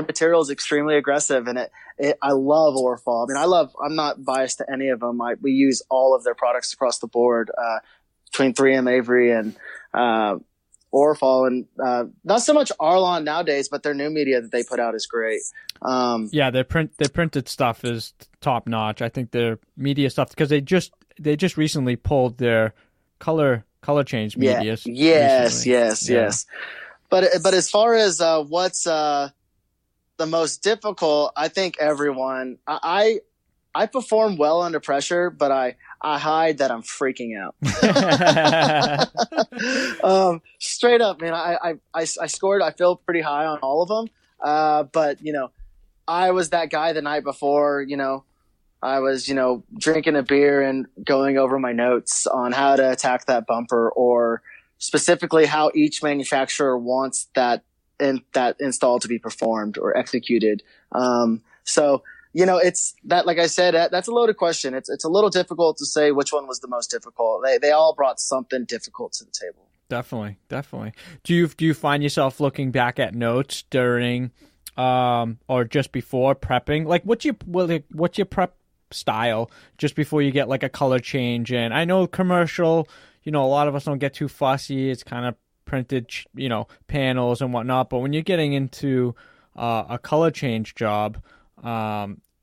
material is extremely aggressive, and I love Orfall. I mean, I'm not biased to any of them. We use all of their products across the board, between 3M, Avery, and Orfall, and not so much Arlon nowadays, but their new media that they put out is great. Yeah, their printed stuff is top notch. I think their media stuff, because they just recently pulled their color change media. Yes. But as far as what's the most difficult, I think everyone I perform well under pressure, but I hide that I'm freaking out. Straight up, man. I scored. I feel pretty high on all of them. But I was that guy the night before. I was drinking a beer and going over my notes on how to attack that bumper, or specifically how each manufacturer wants that install to be performed or executed. So. It's that, like I said, that's a loaded question. It's a little difficult to say which one was the most difficult. They all brought something difficult to the table. Definitely. Do you find yourself looking back at notes during, or just before prepping? Like, what's your prep style just before you get like a color change? And I know commercial, a lot of us don't get too fussy. It's kind of printed, panels and whatnot. But when you're getting into a color change job,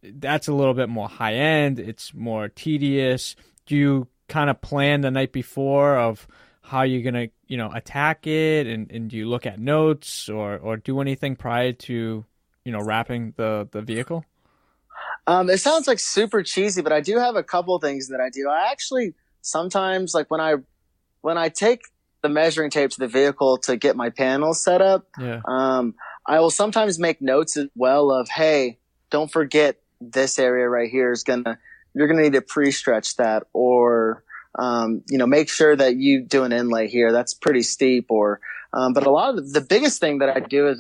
that's a little bit more high end. It's more tedious. Do you kind of plan the night before of how you're going to, attack it? And do you look at notes or do anything prior to, wrapping the vehicle? It sounds like super cheesy, but I do have a couple things that I do. I actually sometimes, like when I take the measuring tape to the vehicle to get my panels set up, I will sometimes make notes as well of, hey, don't forget this area right here you're gonna need to pre-stretch that, or make sure that you do an inlay here. That's pretty steep. Or but a lot of the biggest thing that I do is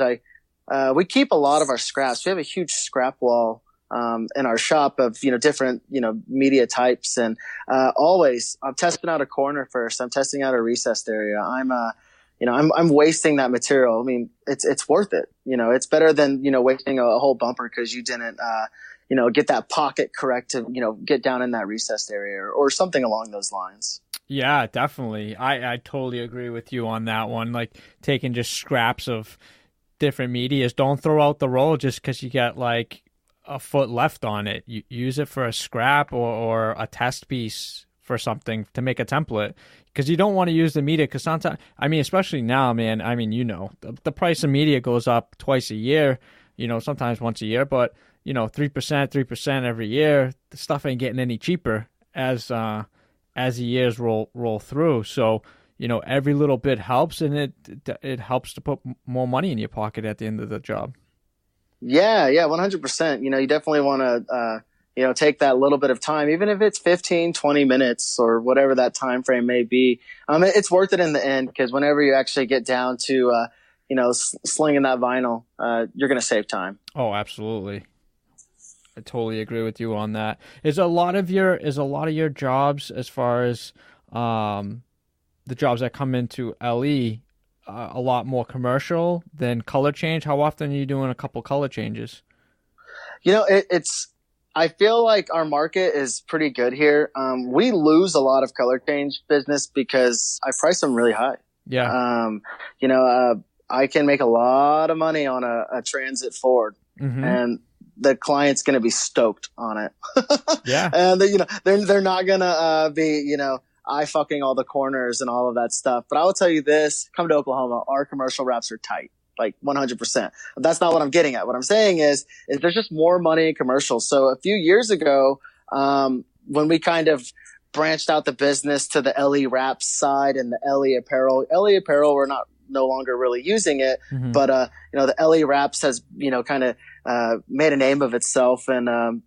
we keep a lot of our scraps. We have a huge scrap wall in our shop of different media types, and always I'm testing out a corner first. I'm testing out a recessed area. I'm wasting that material. I mean, it's worth it. It's better than, wasting a whole bumper because you didn't, get that pocket correct to, get down in that recessed area or something along those lines. Yeah, definitely. I totally agree with you on that one. Like taking just scraps of different medias. Don't throw out the roll just because you got like a foot left on it. You use it for a scrap or a test piece for something to make a template, because you don't want to use the media, because sometimes, especially now, man, the price of media goes up twice a year, sometimes once a year, but 3% every year. The stuff ain't getting any cheaper as the years roll through. So every little bit helps, and it helps to put more money in your pocket at the end of the job. Yeah, 100%. You definitely want to take that little bit of time, even if it's 15, 20 minutes or whatever that time frame may be. It's worth it in the end, because whenever you actually get down to, slinging that vinyl, you're going to save time. Oh, absolutely. I totally agree with you on that. Is a lot of your jobs, as far as the jobs that come into LE, a lot more commercial than color change? How often are you doing a couple color changes? I feel like our market is pretty good here. We lose a lot of color change business because I price them really high. Yeah. I can make a lot of money on a Transit Ford, and the client's going to be stoked on it. Yeah. And they're not going to be, eye fucking all the corners and all of that stuff. But I will tell you this, come to Oklahoma, our commercial wraps are tight. Like 100%. That's not what I'm getting at. What I'm saying is there's just more money in commercials. So a few years ago, when we kind of branched out the business to the LE wraps side and the LE apparel, we're no longer really using it, but the LE wraps has kind of made a name of itself, and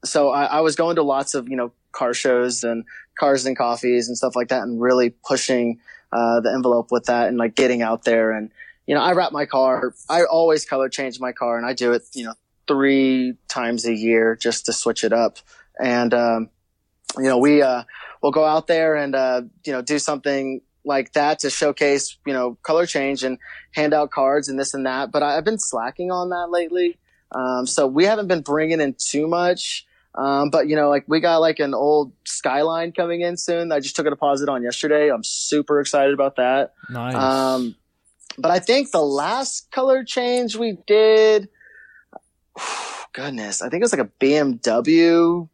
so I was going to lots of car shows and Cars and Coffees and stuff like that, and really pushing the envelope with that, and like getting out there. And I wrap my car. I always color change my car, and I do it 3 times a year just to switch it up. And we'll go out there and do something like that to showcase color change and hand out cards and this and that. But I've been slacking on that lately, so we haven't been bringing in too much. But like we got like an old Skyline coming in soon. I just took a deposit on yesterday. I'm super excited about that. Nice. But I think the last color change we did, goodness, I think it was like a BMW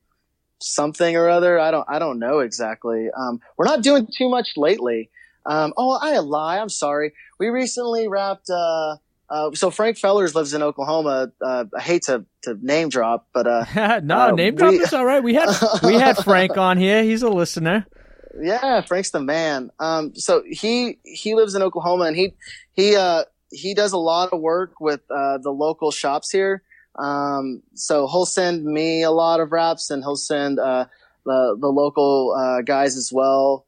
something or other. I don't know exactly. We're not doing too much lately. I lie. I'm sorry. We recently wrapped, so Frank Fellers lives in Oklahoma. I hate to name drop, but, no, name drop is all right. We had Frank on here. He's a listener. Yeah, Frank's the man. So he lives in Oklahoma, and he does a lot of work with the local shops here. So he'll send me a lot of wraps, and he'll send the local guys as well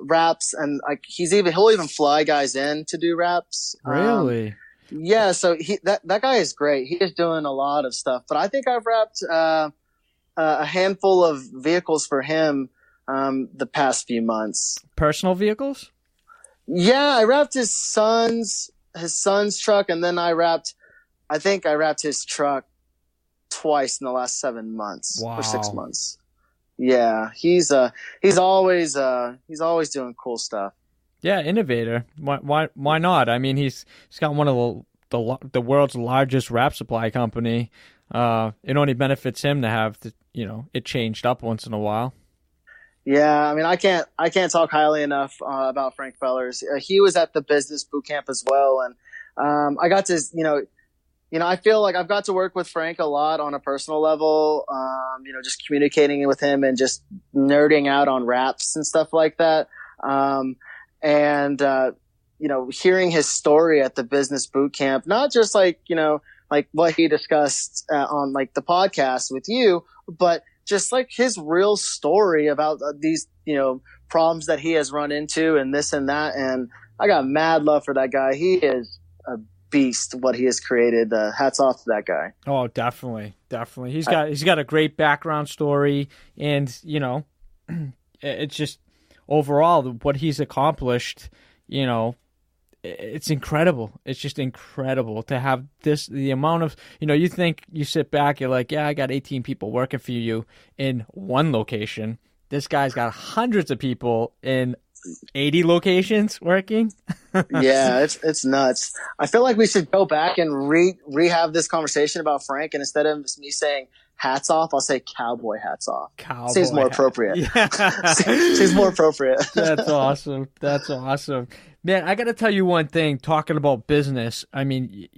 wraps, and like he'll even fly guys in to do wraps. Really? Yeah. So that guy is great. He is doing a lot of stuff, but I think I've wrapped a handful of vehicles for him the past few months. Personal vehicles? Yeah, I wrapped his son's truck, and then I think I wrapped his truck twice in the last 7 months. Wow. Or 6 months. Yeah, he's always doing cool stuff. Yeah, innovator. Why not? I mean, he's got one of the world's largest wrap supply company. It only benefits him to have it changed up once in a while. Yeah, I mean, I can't talk highly enough about Frank Fellers. He was at the business boot camp as well, and I got to, I feel like I've got to work with Frank a lot on a personal level. Just communicating with him and just nerding out on wraps and stuff like that. Hearing his story at the business boot camp, not just like what he discussed on like the podcast with you, but just like his real story about these, problems that he has run into and this and that. And I got mad love for that guy. He is a beast, what he has created. Hats off to that guy. Oh, definitely. He's got a great background story, and, it's just overall what he's accomplished, it's incredible. It's just incredible to have the amount of, you think you sit back, you're like, yeah, I got 18 people working for you in one location. This guy's got hundreds of people in 80 locations working. Yeah, it's nuts. I feel like we should go back and rehab this conversation about Frank, and instead of me saying hats off, I'll say cowboy hats off. Seems more appropriate. Yeah. Seems more appropriate. That's awesome. Man, I got to tell you one thing, talking about business. I mean,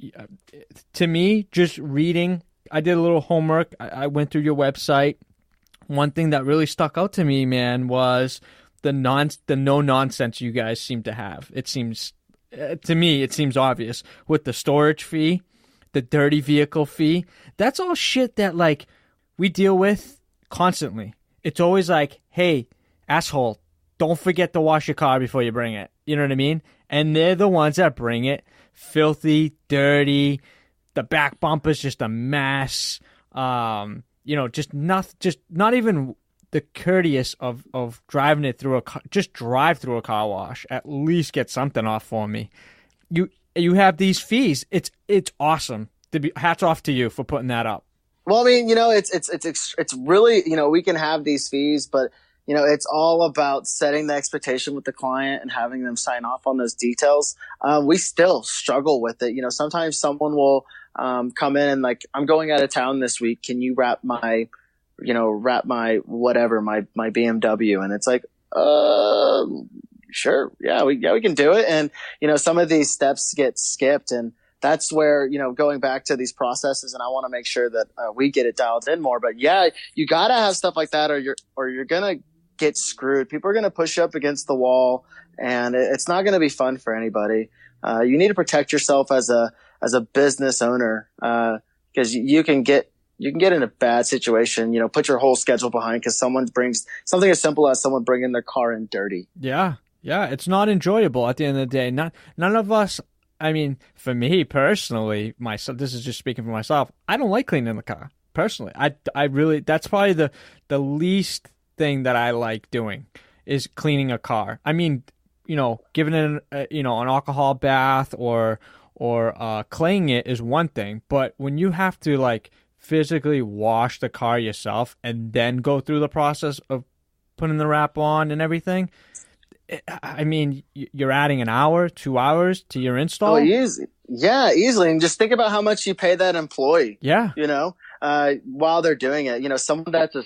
to me, just reading, I did a little homework. I went through your website. One thing that really stuck out to me, man, was the no nonsense you guys seem to have. It seems, to me, it seems obvious with the storage fee, the dirty vehicle fee. That's all shit that like we deal with constantly. It's always like, hey, asshole, don't forget to wash your car before you bring it. You know what I mean? And they're the ones that bring it filthy, dirty. The back bumper's just a mess. Just not even the courteous of driving it through just drive through a car wash. At least get something off for me. You have these fees. It's awesome. Hats off to you for putting that up. Well, I mean, it's really, we can have these fees, but it's all about setting the expectation with the client and having them sign off on those details. We still struggle with it. Sometimes someone will come in and like, I'm going out of town this week. Can you wrap my whatever, my BMW? And it's like, sure. Yeah, we can do it. And, some of these steps get skipped, and that's where, going back to these processes, and I want to make sure that we get it dialed in more. But yeah, you got to have stuff like that, or you're going to get screwed. People are going to push you up against the wall, and it's not going to be fun for anybody. You need to protect yourself as a business owner, because you can get in a bad situation, put your whole schedule behind because someone brings something as simple as someone bringing their car in dirty. Yeah. It's not enjoyable at the end of the day. None of us, I mean, for me personally, myself, this is just speaking for myself, I don't like cleaning the car personally. I really, that's probably the least thing that I like doing is cleaning a car. I mean, giving it an alcohol bath or claying it is one thing, but when you have to like physically wash the car yourself and then go through the process of putting the wrap on and everything, I mean, you're adding an hour, 2 hours to your install. Oh, easy. Yeah, easily. And just think about how much you pay that employee. Yeah. While they're doing it, someone that's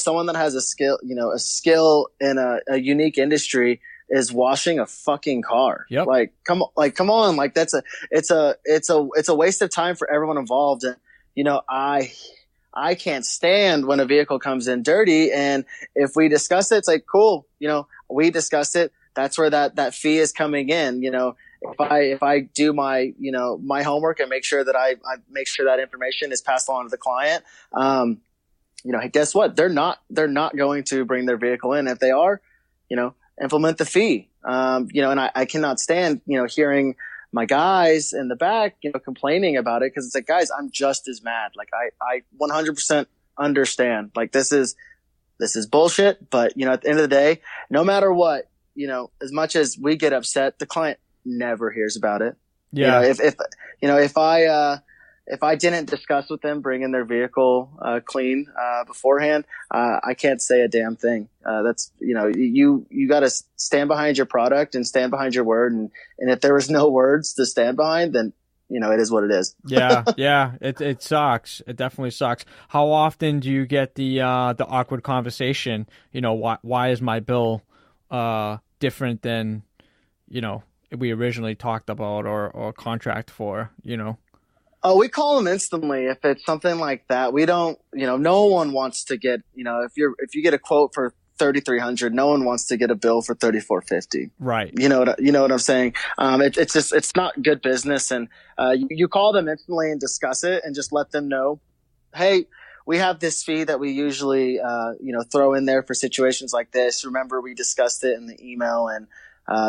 someone that has a skill, a skill in a unique industry is washing a fucking car. Yep. Come on. Like it's a waste of time for everyone involved. And, I can't stand when a vehicle comes in dirty. And if we discuss it, it's like, cool, we discussed it. That's where that fee is coming in. If I do my, my homework and make sure that I make sure that information is passed on to the client, hey, guess what? They're not going to bring their vehicle in. If they are, implement the fee. And I cannot stand, hearing my guys in the back, complaining about it. Cause it's like, guys, I'm just as mad. Like I 100% understand. Like this is bullshit. But, at the end of the day, no matter what, as much as we get upset, the client never hears about it. Yeah. If I didn't discuss with them bringing their vehicle clean beforehand, I can't say a damn thing. That's you got to stand behind your product and stand behind your word. And if there was no words to stand behind, then it is what it is. Yeah. It sucks. It definitely sucks. How often do you get the awkward conversation? Why is my bill different than we originally talked about or contract for? Oh, we call them instantly if it's something like that. We don't, no one wants to get, if you get a quote for $3,300, no one wants to get a bill for $3,450. Right. You know what I'm saying? It's not good business. And you call them instantly and discuss it and just let them know, hey, we have this fee that we usually throw in there for situations like this. Remember, we discussed it in the email, and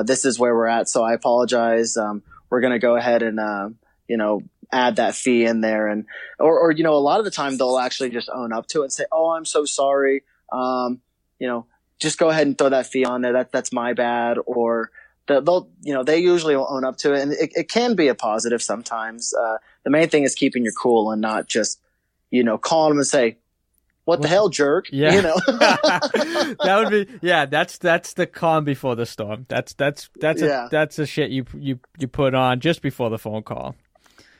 this is where we're at. So I apologize. We're going to go ahead and add that fee in there. And or a lot of the time they'll actually just own up to it and say, oh, I'm so sorry. Just go ahead and throw that fee on there. That's my bad. Or they usually will own up to it, and it can be a positive sometimes. The main thing is keeping your cool and not just calling them and say, what the hell, jerk? Yeah. That would be, that's the calm before the storm. That's the shit you put on just before the phone call.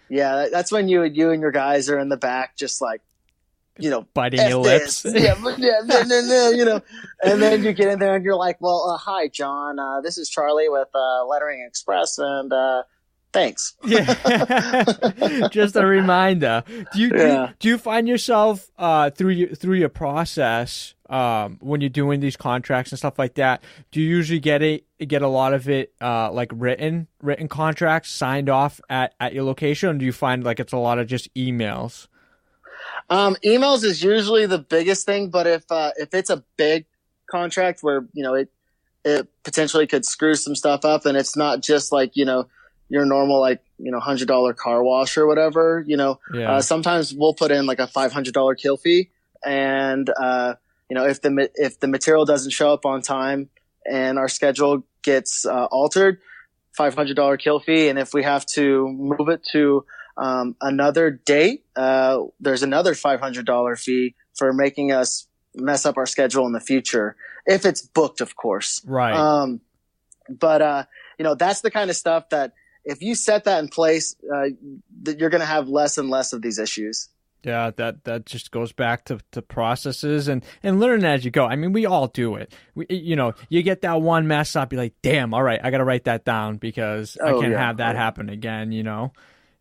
Yeah. That's when you and your guys are in the back, just like, biting your lips. No, and then you get in there and you're like, well, hi, John, this is Charlie with, Lettering Express, and, thanks. Yeah. Just a reminder. Do you find yourself through your process when you're doing these contracts and stuff like that? Do you usually get a lot of it like written contracts signed off at your location, or do you find like it's a lot of just emails? Emails is usually the biggest thing, but if it's a big contract where it potentially could screw some stuff up, and it's not just like your normal, like, $100 car wash or whatever, sometimes we'll put in like a $500 kill fee. And, if the material doesn't show up on time and our schedule gets, altered, $500 kill fee. And if we have to move it to, another date, there's another $500 fee for making us mess up our schedule in the future. If it's booked, of course. Right. But that's the kind of stuff that, if you set that in place, you're going to have less and less of these issues. Yeah, that just goes back to processes and learning as you go. I mean, we all do it. You get that one mess up, you're like, damn, all right, I got to write that down because I can't have that happen again.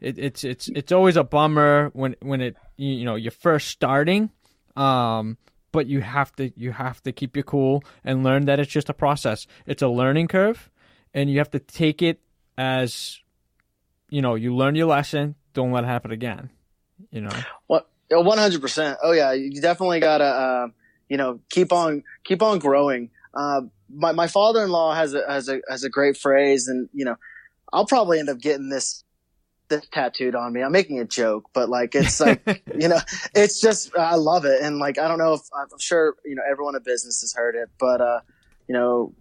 It's always a bummer when it you're first starting, but you have to keep your cool and learn that it's just a process. It's a learning curve, and you have to take it as you learn your lesson. Don't let it happen again. What? 100%. Oh yeah, you definitely gotta keep on growing. My father-in-law has a great phrase, and I'll probably end up getting this tattooed on me. I'm making a joke, but like it's like it's just, I love it. And like, I don't know if, I'm sure everyone in business has heard it, but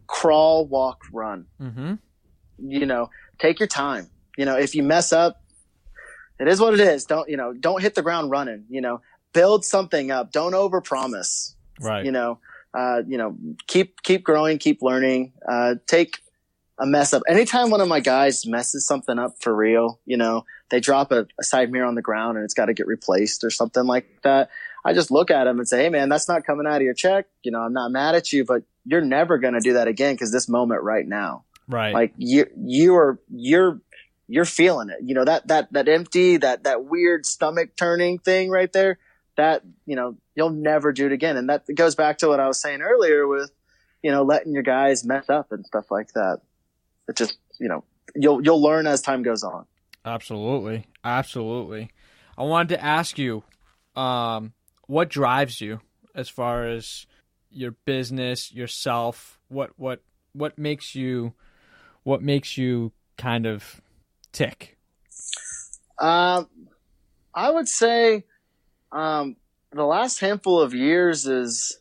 crawl, walk, run. Mm-hmm. Take your time. If you mess up, it is what it is. Don't hit the ground running, build something up. Don't overpromise. Right. Keep growing, keep learning, take a mess up. Anytime one of my guys messes something up for real, they drop a side mirror on the ground and it's got to get replaced or something like that. I just look at them and say, hey man, that's not coming out of your check. I'm not mad at you, but you're never going to do that again. Cause this moment right now, right. Like you're feeling it, that empty, that weird stomach turning thing right there, that, you'll never do it again. And that goes back to what I was saying earlier with, letting your guys mess up and stuff like that. It just, you'll learn as time goes on. Absolutely. Absolutely. I wanted to ask you, what drives you as far as your business, yourself? What makes you kind of tick? I would say, the last handful of years is,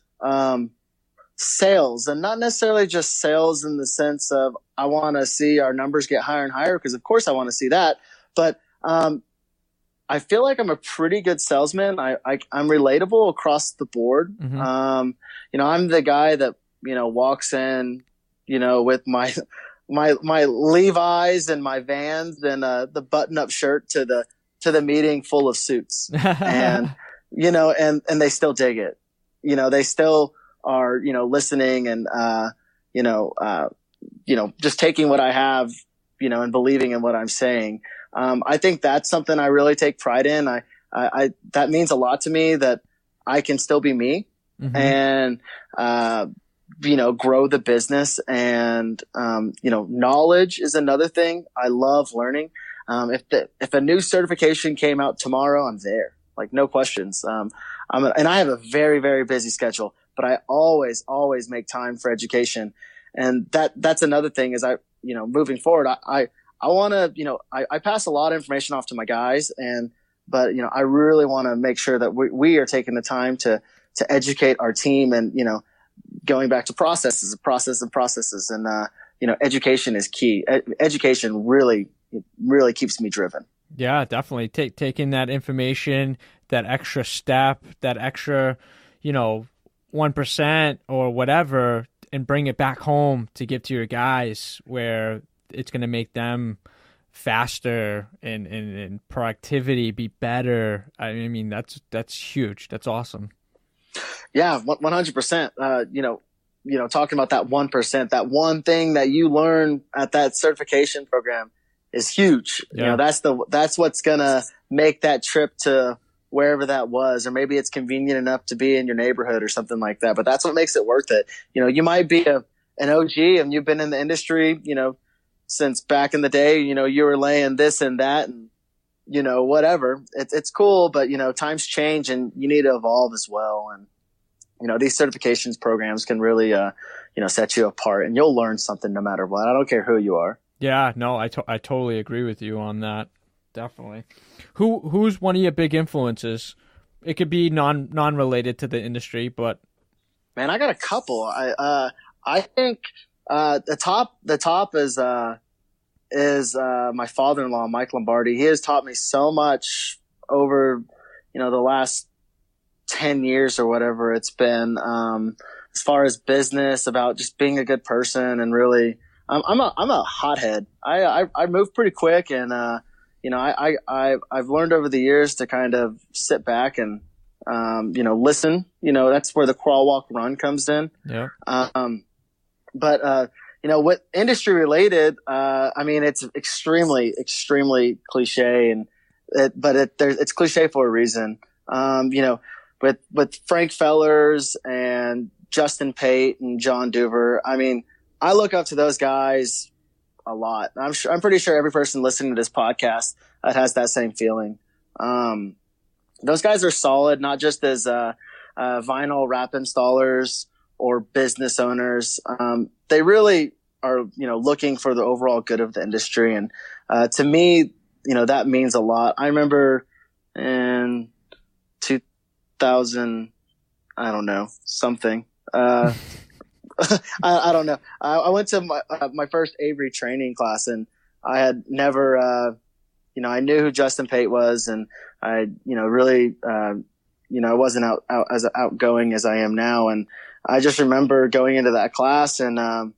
sales, and not necessarily just sales in the sense of I want to see our numbers get higher and higher, because of course I want to see that, but I feel like I'm a pretty good salesman. I'm relatable across the board. Mm-hmm. I'm the guy that walks in with my Levi's and my Vans and the button-up shirt to the meeting full of suits, and and they still dig it. They still are, listening and, just taking what I have, and believing in what I'm saying. I think that's something I really take pride in. That means a lot to me that I can still be me, mm-hmm. and, grow the business. And, knowledge is another thing. I love learning. If a new certification came out tomorrow, I'm there, like no questions. And I have a very, very busy schedule, but I always make time for education. And that's another thing is moving forward, I want to, I pass a lot of information off to my guys, but I really want to make sure that we are taking the time to educate our team, and, going back to processes. And, education is key. Education really keeps me driven. Yeah, definitely. Taking that information, that extra step, that extra, 1% or whatever, and bring it back home to give to your guys, where it's going to make them faster and productivity be better. I mean, that's huge. That's awesome. Yeah, 100%. Talking about that 1%, that one thing that you learn at that certification program is huge. Yeah. That's what's going to make that trip to wherever that was, or maybe it's convenient enough to be in your neighborhood or something like that. But that's what makes it worth it. You might be an OG and you've been in the industry, since back in the day, you were laying this and that and, whatever. It's cool, but, times change and you need to evolve as well. And, these certifications programs can really, set you apart, and you'll learn something no matter what. I don't care who you are. Yeah, no, I totally agree with you on that. Definitely. Who's one of your big influences? It could be non-related to the industry, but man, I got a couple. I think the top is my father-in-law, Mike Lombardi. He has taught me so much over the last 10 years or whatever it's been, as far as business, about just being a good person, and really I'm a hothead. I move pretty quick, and I've learned over the years to kind of sit back and, listen, that's where the crawl, walk, run comes in. Yeah. But what industry related, it's extremely, extremely cliche, but it's cliche for a reason. With Frank Fellers and Justin Pate and John Duver, I look up to those guys a lot. I'm pretty sure every person listening to this podcast has that same feeling. Those guys are solid, not just as vinyl wrap installers or business owners. They really are, looking for the overall good of the industry. And to me, that means a lot. I remember in 2000, I don't know, something. I don't know. I went to my first Avery training class, and I had never I knew who Justin Pate was, and I, really, I wasn't out as outgoing as I am now. And I just remember going into that class and,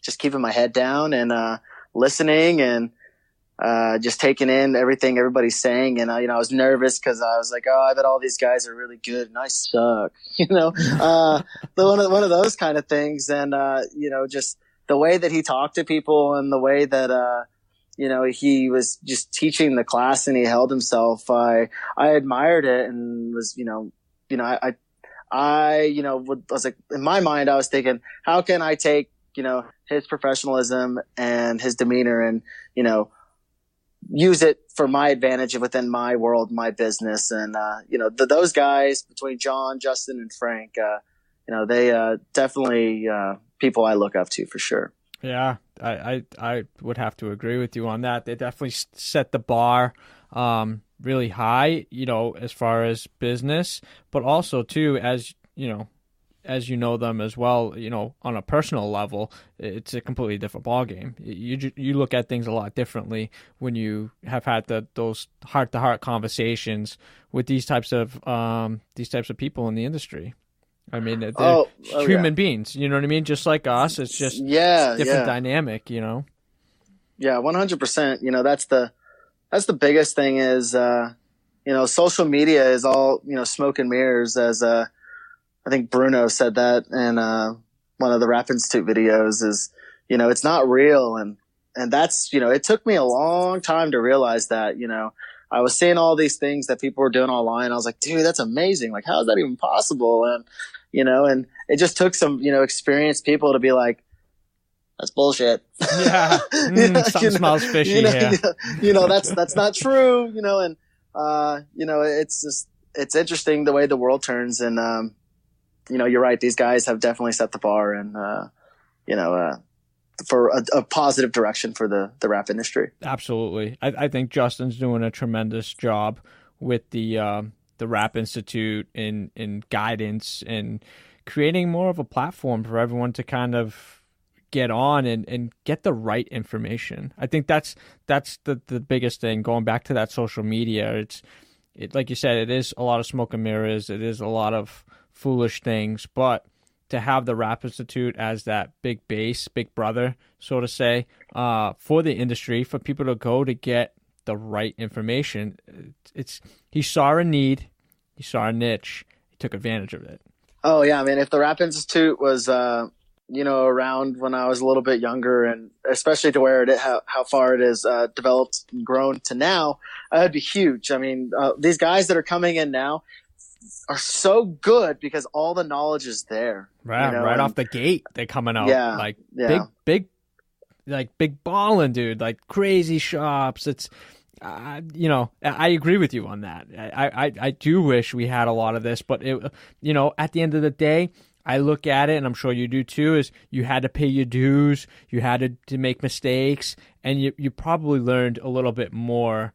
just keeping my head down and, listening and, just taking in everything everybody's saying. And, I was nervous because I was like, oh, I bet all these guys are really good and I suck, one of those kind of things. And, just the way that he talked to people and the way that, he was just teaching the class and he held himself. I admired it and was, was like, in my mind, I was thinking, how can I take, his professionalism and his demeanor and, use it for my advantage within my world, my business. And, those guys between John, Justin, and Frank, they definitely people I look up to for sure. Yeah, I would have to agree with you on that. They definitely set the bar really high, as far as business, but also too, as you know them as well, on a personal level, it's a completely different ballgame. You look at things a lot differently when you have had those heart-to-heart conversations with these types of people in the industry. I mean, they're human beings, you know what I mean? Just like us, it's just different dynamic, Yeah, 100%. That's the biggest thing is, social media is all, smoke and mirrors, as I think Bruno said that in one of the Rap Institute videos is, it's not real. And that's, it took me a long time to realize that, I was seeing all these things that people were doing online. I was like, dude, that's amazing. Like, how is that even possible? And, and it just took some, experienced people to be like, that's bullshit. Yeah. Something smells fishy here. That's not true, and, it's interesting the way the world turns. And, you're right. These guys have definitely set the bar and, for a positive direction for the rap industry. Absolutely. I think Justin's doing a tremendous job with the Rap Institute in guidance and creating more of a platform for everyone to kind of get on and get the right information. I think that's the biggest thing. Going back to that social media, it's like you said, it is a lot of smoke and mirrors. It is a lot of foolish things, but to have the Rap Institute as that big base, big brother, so to say, for the industry, for people to go to get the right information, he saw a need, he saw a niche, he took advantage of it. Oh yeah, I mean, if the Rap Institute was around when I was a little bit younger, and especially to where how far it is developed and grown to now, it'd be huge. I mean, these guys that are coming in now are so good because all the knowledge is there. Right off the gate, they're coming out big balling, dude, like crazy shops. It's, I agree with you on that. I do wish we had a lot of this, but at the end of the day, I look at it, and I'm sure you do too, is you had to pay your dues, you had to make mistakes, and you probably learned a little bit more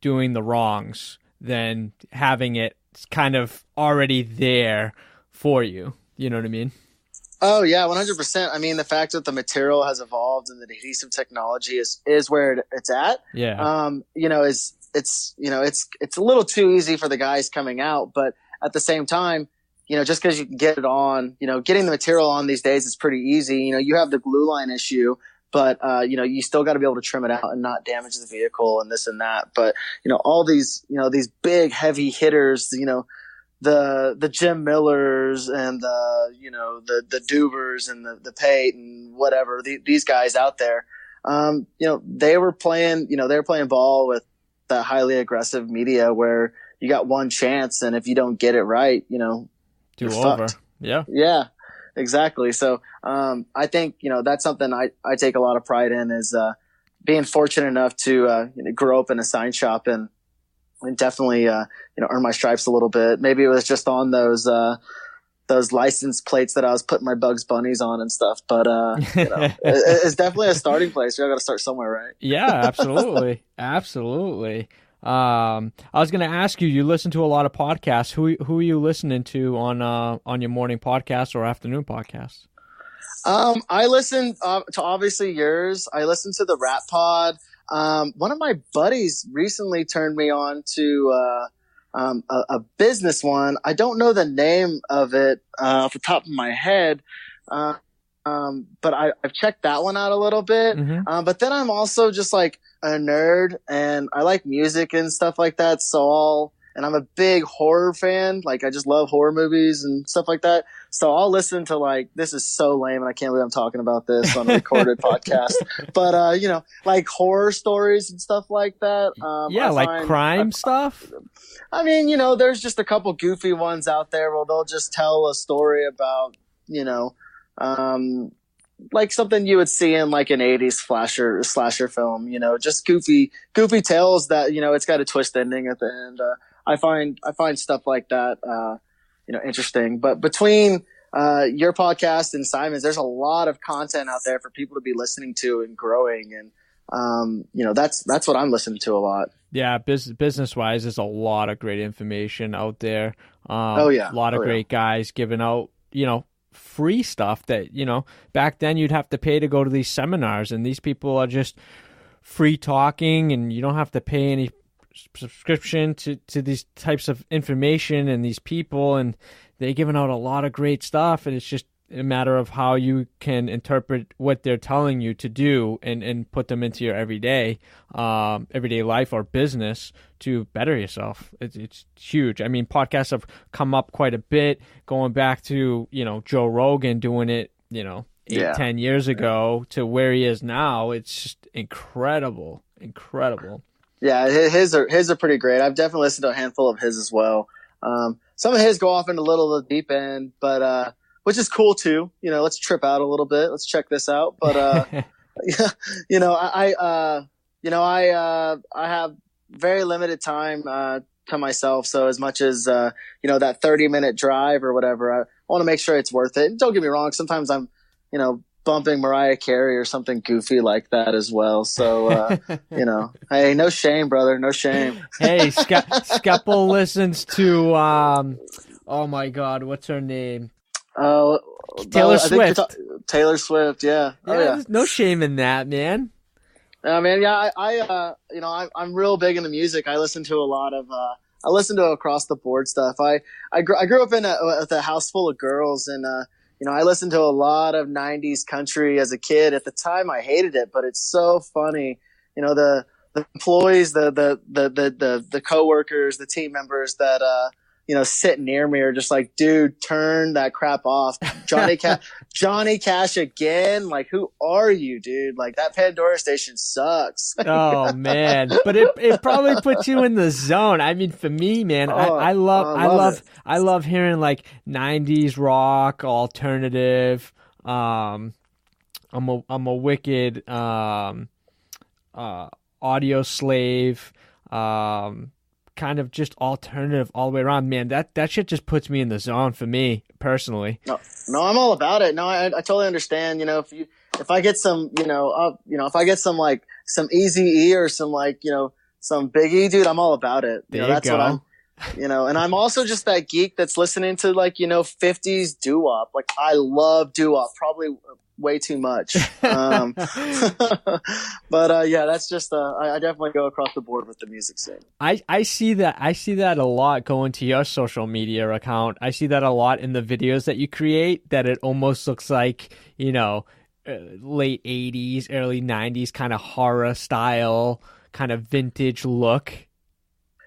doing the wrongs than having it kind of already there for you. You know what I mean? Oh yeah, 100%. I mean, the fact that the material has evolved and the adhesive technology is where it's at. Yeah. It's a little too easy for the guys coming out, but at the same time, just because you can get it on, getting the material on these days is pretty easy. You have the glue line issue, but, you still got to be able to trim it out and not damage the vehicle and this and that. But, all these, these big heavy hitters, the Jim Millers and the Dubers and the Pate and whatever, these guys out there, they were playing ball with that highly aggressive media where you got one chance. And if you don't get it right, do over. Yeah. Yeah, exactly. So, I think, that's something I take a lot of pride in is, being fortunate enough to, grow up in a sign shop and definitely, earn my stripes a little bit. Maybe it was just on those license plates that I was putting my Bugs Bunnies on and stuff, but, it's definitely a starting place. You got to start somewhere, right? Yeah, absolutely. Absolutely. I was going to ask you, you listen to a lot of podcasts. Who are you listening to on your morning podcast or afternoon podcast? I listen to obviously yours. I listen to the Rap Pod. One of my buddies recently turned me on to a business one. I don't know the name of it off the top of my head, but I've checked that one out a little bit. But then I'm also just like a nerd, and I like music and stuff like that. And I'm a big horror fan. Like, I just love horror movies and stuff like that. So I'll listen to, like, this is so lame, and I can't believe I'm talking about this on a recorded podcast. But, like horror stories and stuff like that. Like crime stuff. I mean, there's just a couple goofy ones out there where they'll just tell a story about, like something you would see in like an 80s slasher film, just goofy tales that, it's got a twist ending at the end. I find stuff like that, interesting. But between your podcast and Simon's, there's a lot of content out there for people to be listening to and growing. And, that's what I'm listening to a lot. Yeah. Business wise, there's a lot of great information out there. A lot of great guys giving out, free stuff that, back then you'd have to pay to go to these seminars, and these people are just free talking, and you don't have to pay any subscription to these types of information and these people, and they're giving out a lot of great stuff, and it's just a matter of how you can interpret what they're telling you to do and put them into your everyday life or business to better yourself. It's huge. I mean, podcasts have come up quite a bit, going back to, Joe Rogan doing it, 10 years ago to where he is now. It's just incredible. Yeah, his are pretty great. I've definitely listened to a handful of his as well. Some of his go off into a little deep end, but which is cool too. Let's trip out a little bit. Let's check this out. But I have very limited time to myself. So as much as that 30-minute drive or whatever, I want to make sure it's worth it. And don't get me wrong. Sometimes I'm bumping Mariah Carey or something goofy like that as well. So, hey, no shame, brother. No shame. Hey, Skeppel listens to, oh my God, what's her name? Taylor Swift. Taylor Swift. Yeah. There's no shame in that, man. Man. Yeah. I'm real big into music. I listen to I listen to across the board stuff. I grew up with a house full of girls, and, I listened to a lot of 90s country as a kid. At the time, I hated it, but it's so funny. The employees, the coworkers, the team members that, sit near me are just like, dude, turn that crap off. Johnny Cash again. Like, who are you, dude? Like, that Pandora station sucks. Oh man. But it probably puts you in the zone. I mean, for me, man, I love hearing like 90s rock, alternative. I'm a wicked, audio slave, kind of just alternative all the way around, man. That shit just puts me in the zone for me personally. No, I'm all about it. No, I totally understand. If I get some, if I get some like some Eazy-E or some like, some Biggie, dude, I'm all about it. That's what I'm, and I'm also just that geek that's listening to like, 50s doo-wop. Like, I love doo-wop, probably way too much. But that's just I definitely go across the board with the music scene. I see that a lot going to your social media account. I see that a lot in the videos that you create, that it almost looks like, late 80s, early 90s kind of horror style, kind of vintage look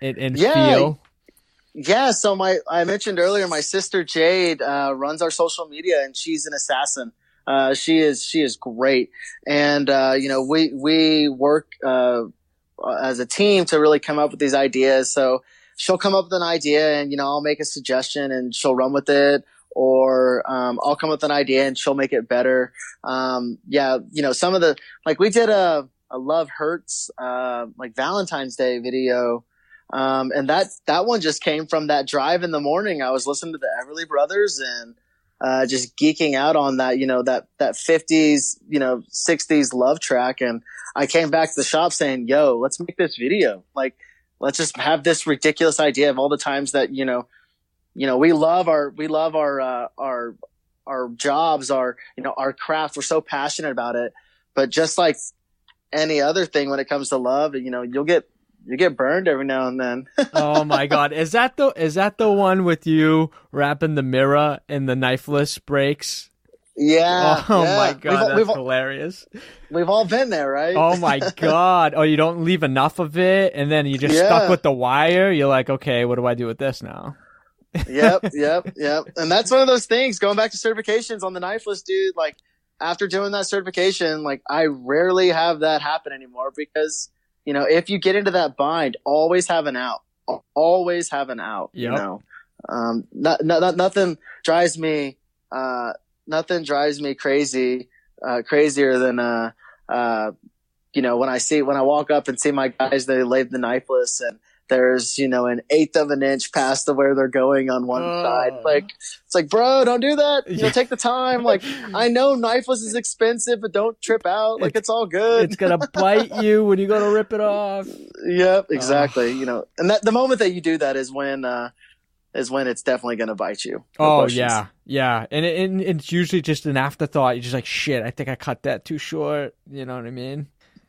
and feel. Yeah, so I mentioned earlier, my sister Jade runs our social media, and she's an assassin. She is great. And, we work, as a team to really come up with these ideas. So she'll come up with an idea, and, I'll make a suggestion and she'll run with it. Or, I'll come up with an idea and she'll make it better. Some of the, like, we did a Love Hurts, like Valentine's Day video. And that one just came from that drive in the morning. I was listening to the Everly Brothers and, just geeking out on that, that 50s, 60s love track. And I came back to the shop saying, yo, let's make this video. Like, let's just have this ridiculous idea of all the times that, we love our jobs, our craft. We're so passionate about it, but just like any other thing when it comes to love. You know, you get burned every now and then. Oh my God. Is that the one with you wrapping the mirror and the knifeless breaks? Yeah. Oh yeah. my God, that's hilarious. We've all been there, right? Oh my God. Oh, you don't leave enough of it and then you just stuck with the wire. You're like, okay, what do I do with this now? Yep. And that's one of those things, going back to certifications on the knifeless, dude. Like, after doing that certification, like, I rarely have that happen anymore because, you know, if you get into that bind, always have an out. Always have an out. Yep. You know, nothing drives me crazier than you know, when I walk up and see my guys, they laid the knifeless and there's, you know, an eighth of an inch past the where they're going on one side. Like, it's like, bro, don't do that. You know, take the time. Like, I know knifeless is expensive, but don't trip out. Like, it's all good. It's going to bite you when you go to rip it off. Yep, exactly. You know, and the moment that you do that is when it's definitely going to bite you. No questions. Yeah. And it's usually just an afterthought. You're just like, shit, I think I cut that too short. You know what I mean?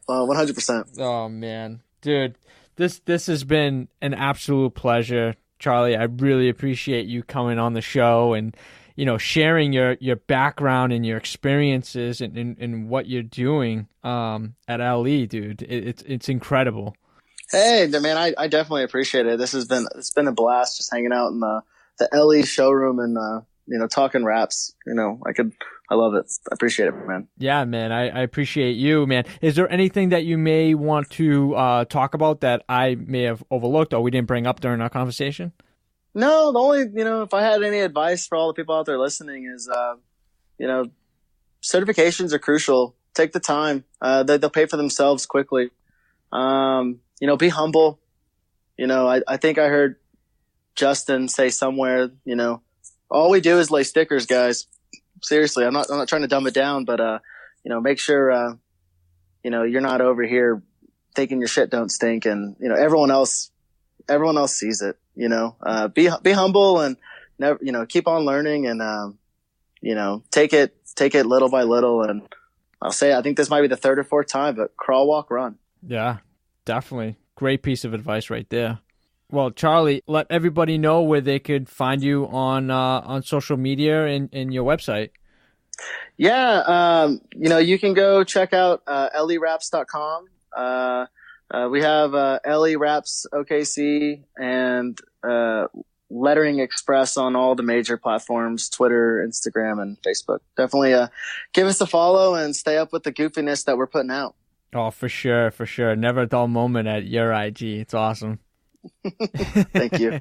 100%. Oh, man. Dude, this has been an absolute pleasure, Charlie. I really appreciate you coming on the show and, you know, sharing your background and your experiences and what you're doing at LE, dude. It's incredible. Hey, man, I definitely appreciate it. It's been a blast just hanging out in the LE showroom and you know, talking raps. You know, I love it. I appreciate it, man. Yeah, man. I appreciate you, man. Is there anything that you may want to talk about that I may have overlooked or we didn't bring up during our conversation? No, the only, you know, if I had any advice for all the people out there listening is, you know, certifications are crucial. Take the time. They'll pay for themselves quickly. You know, be humble. You know, I think I heard Justin say somewhere, you know, all we do is lay stickers, guys. Seriously, I'm not trying to dumb it down, but you know, make sure you know, you're not over here thinking your shit don't stink, and you know, everyone else sees it. You know, be humble and never, you know, keep on learning and you know, take it little by little. And I'll say, I think this might be the third or fourth time, but crawl, walk, run. Yeah, definitely. Great piece of advice right there. Well, Charlie, let everybody know where they could find you on social media and your website. Yeah, you know, you can go check out leraps.com. We have LE Raps OKC and Lettering Express on all the major platforms, Twitter, Instagram, and Facebook. Definitely give us a follow and stay up with the goofiness that we're putting out. Oh, for sure. Never a dull moment at your IG. It's awesome. Thank you.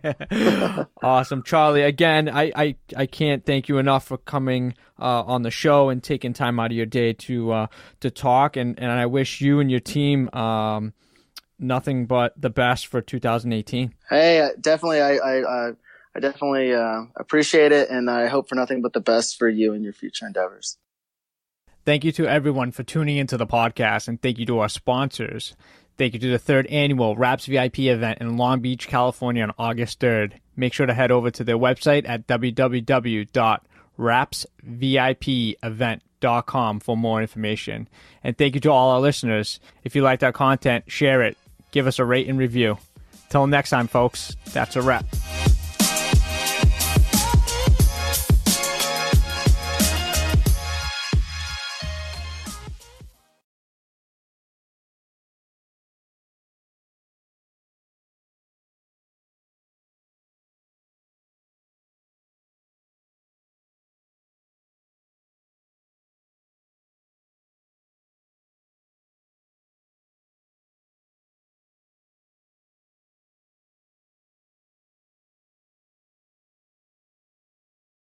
Awesome. Charlie, again, I can't thank you enough for coming on the show and taking time out of your day to talk. And I wish you and your team nothing but the best for 2018. Hey, definitely. I definitely appreciate it. And I hope for nothing but the best for you and your future endeavors. Thank you to everyone for tuning into the podcast, and thank you to our sponsors. Thank you to the third annual Raps VIP event in Long Beach, California on August 3rd. Make sure to head over to their website at www.rapsvipevent.com for more information. And thank you to all our listeners. If you liked our content, share it. Give us a rate and review. Till next time, folks, that's a wrap.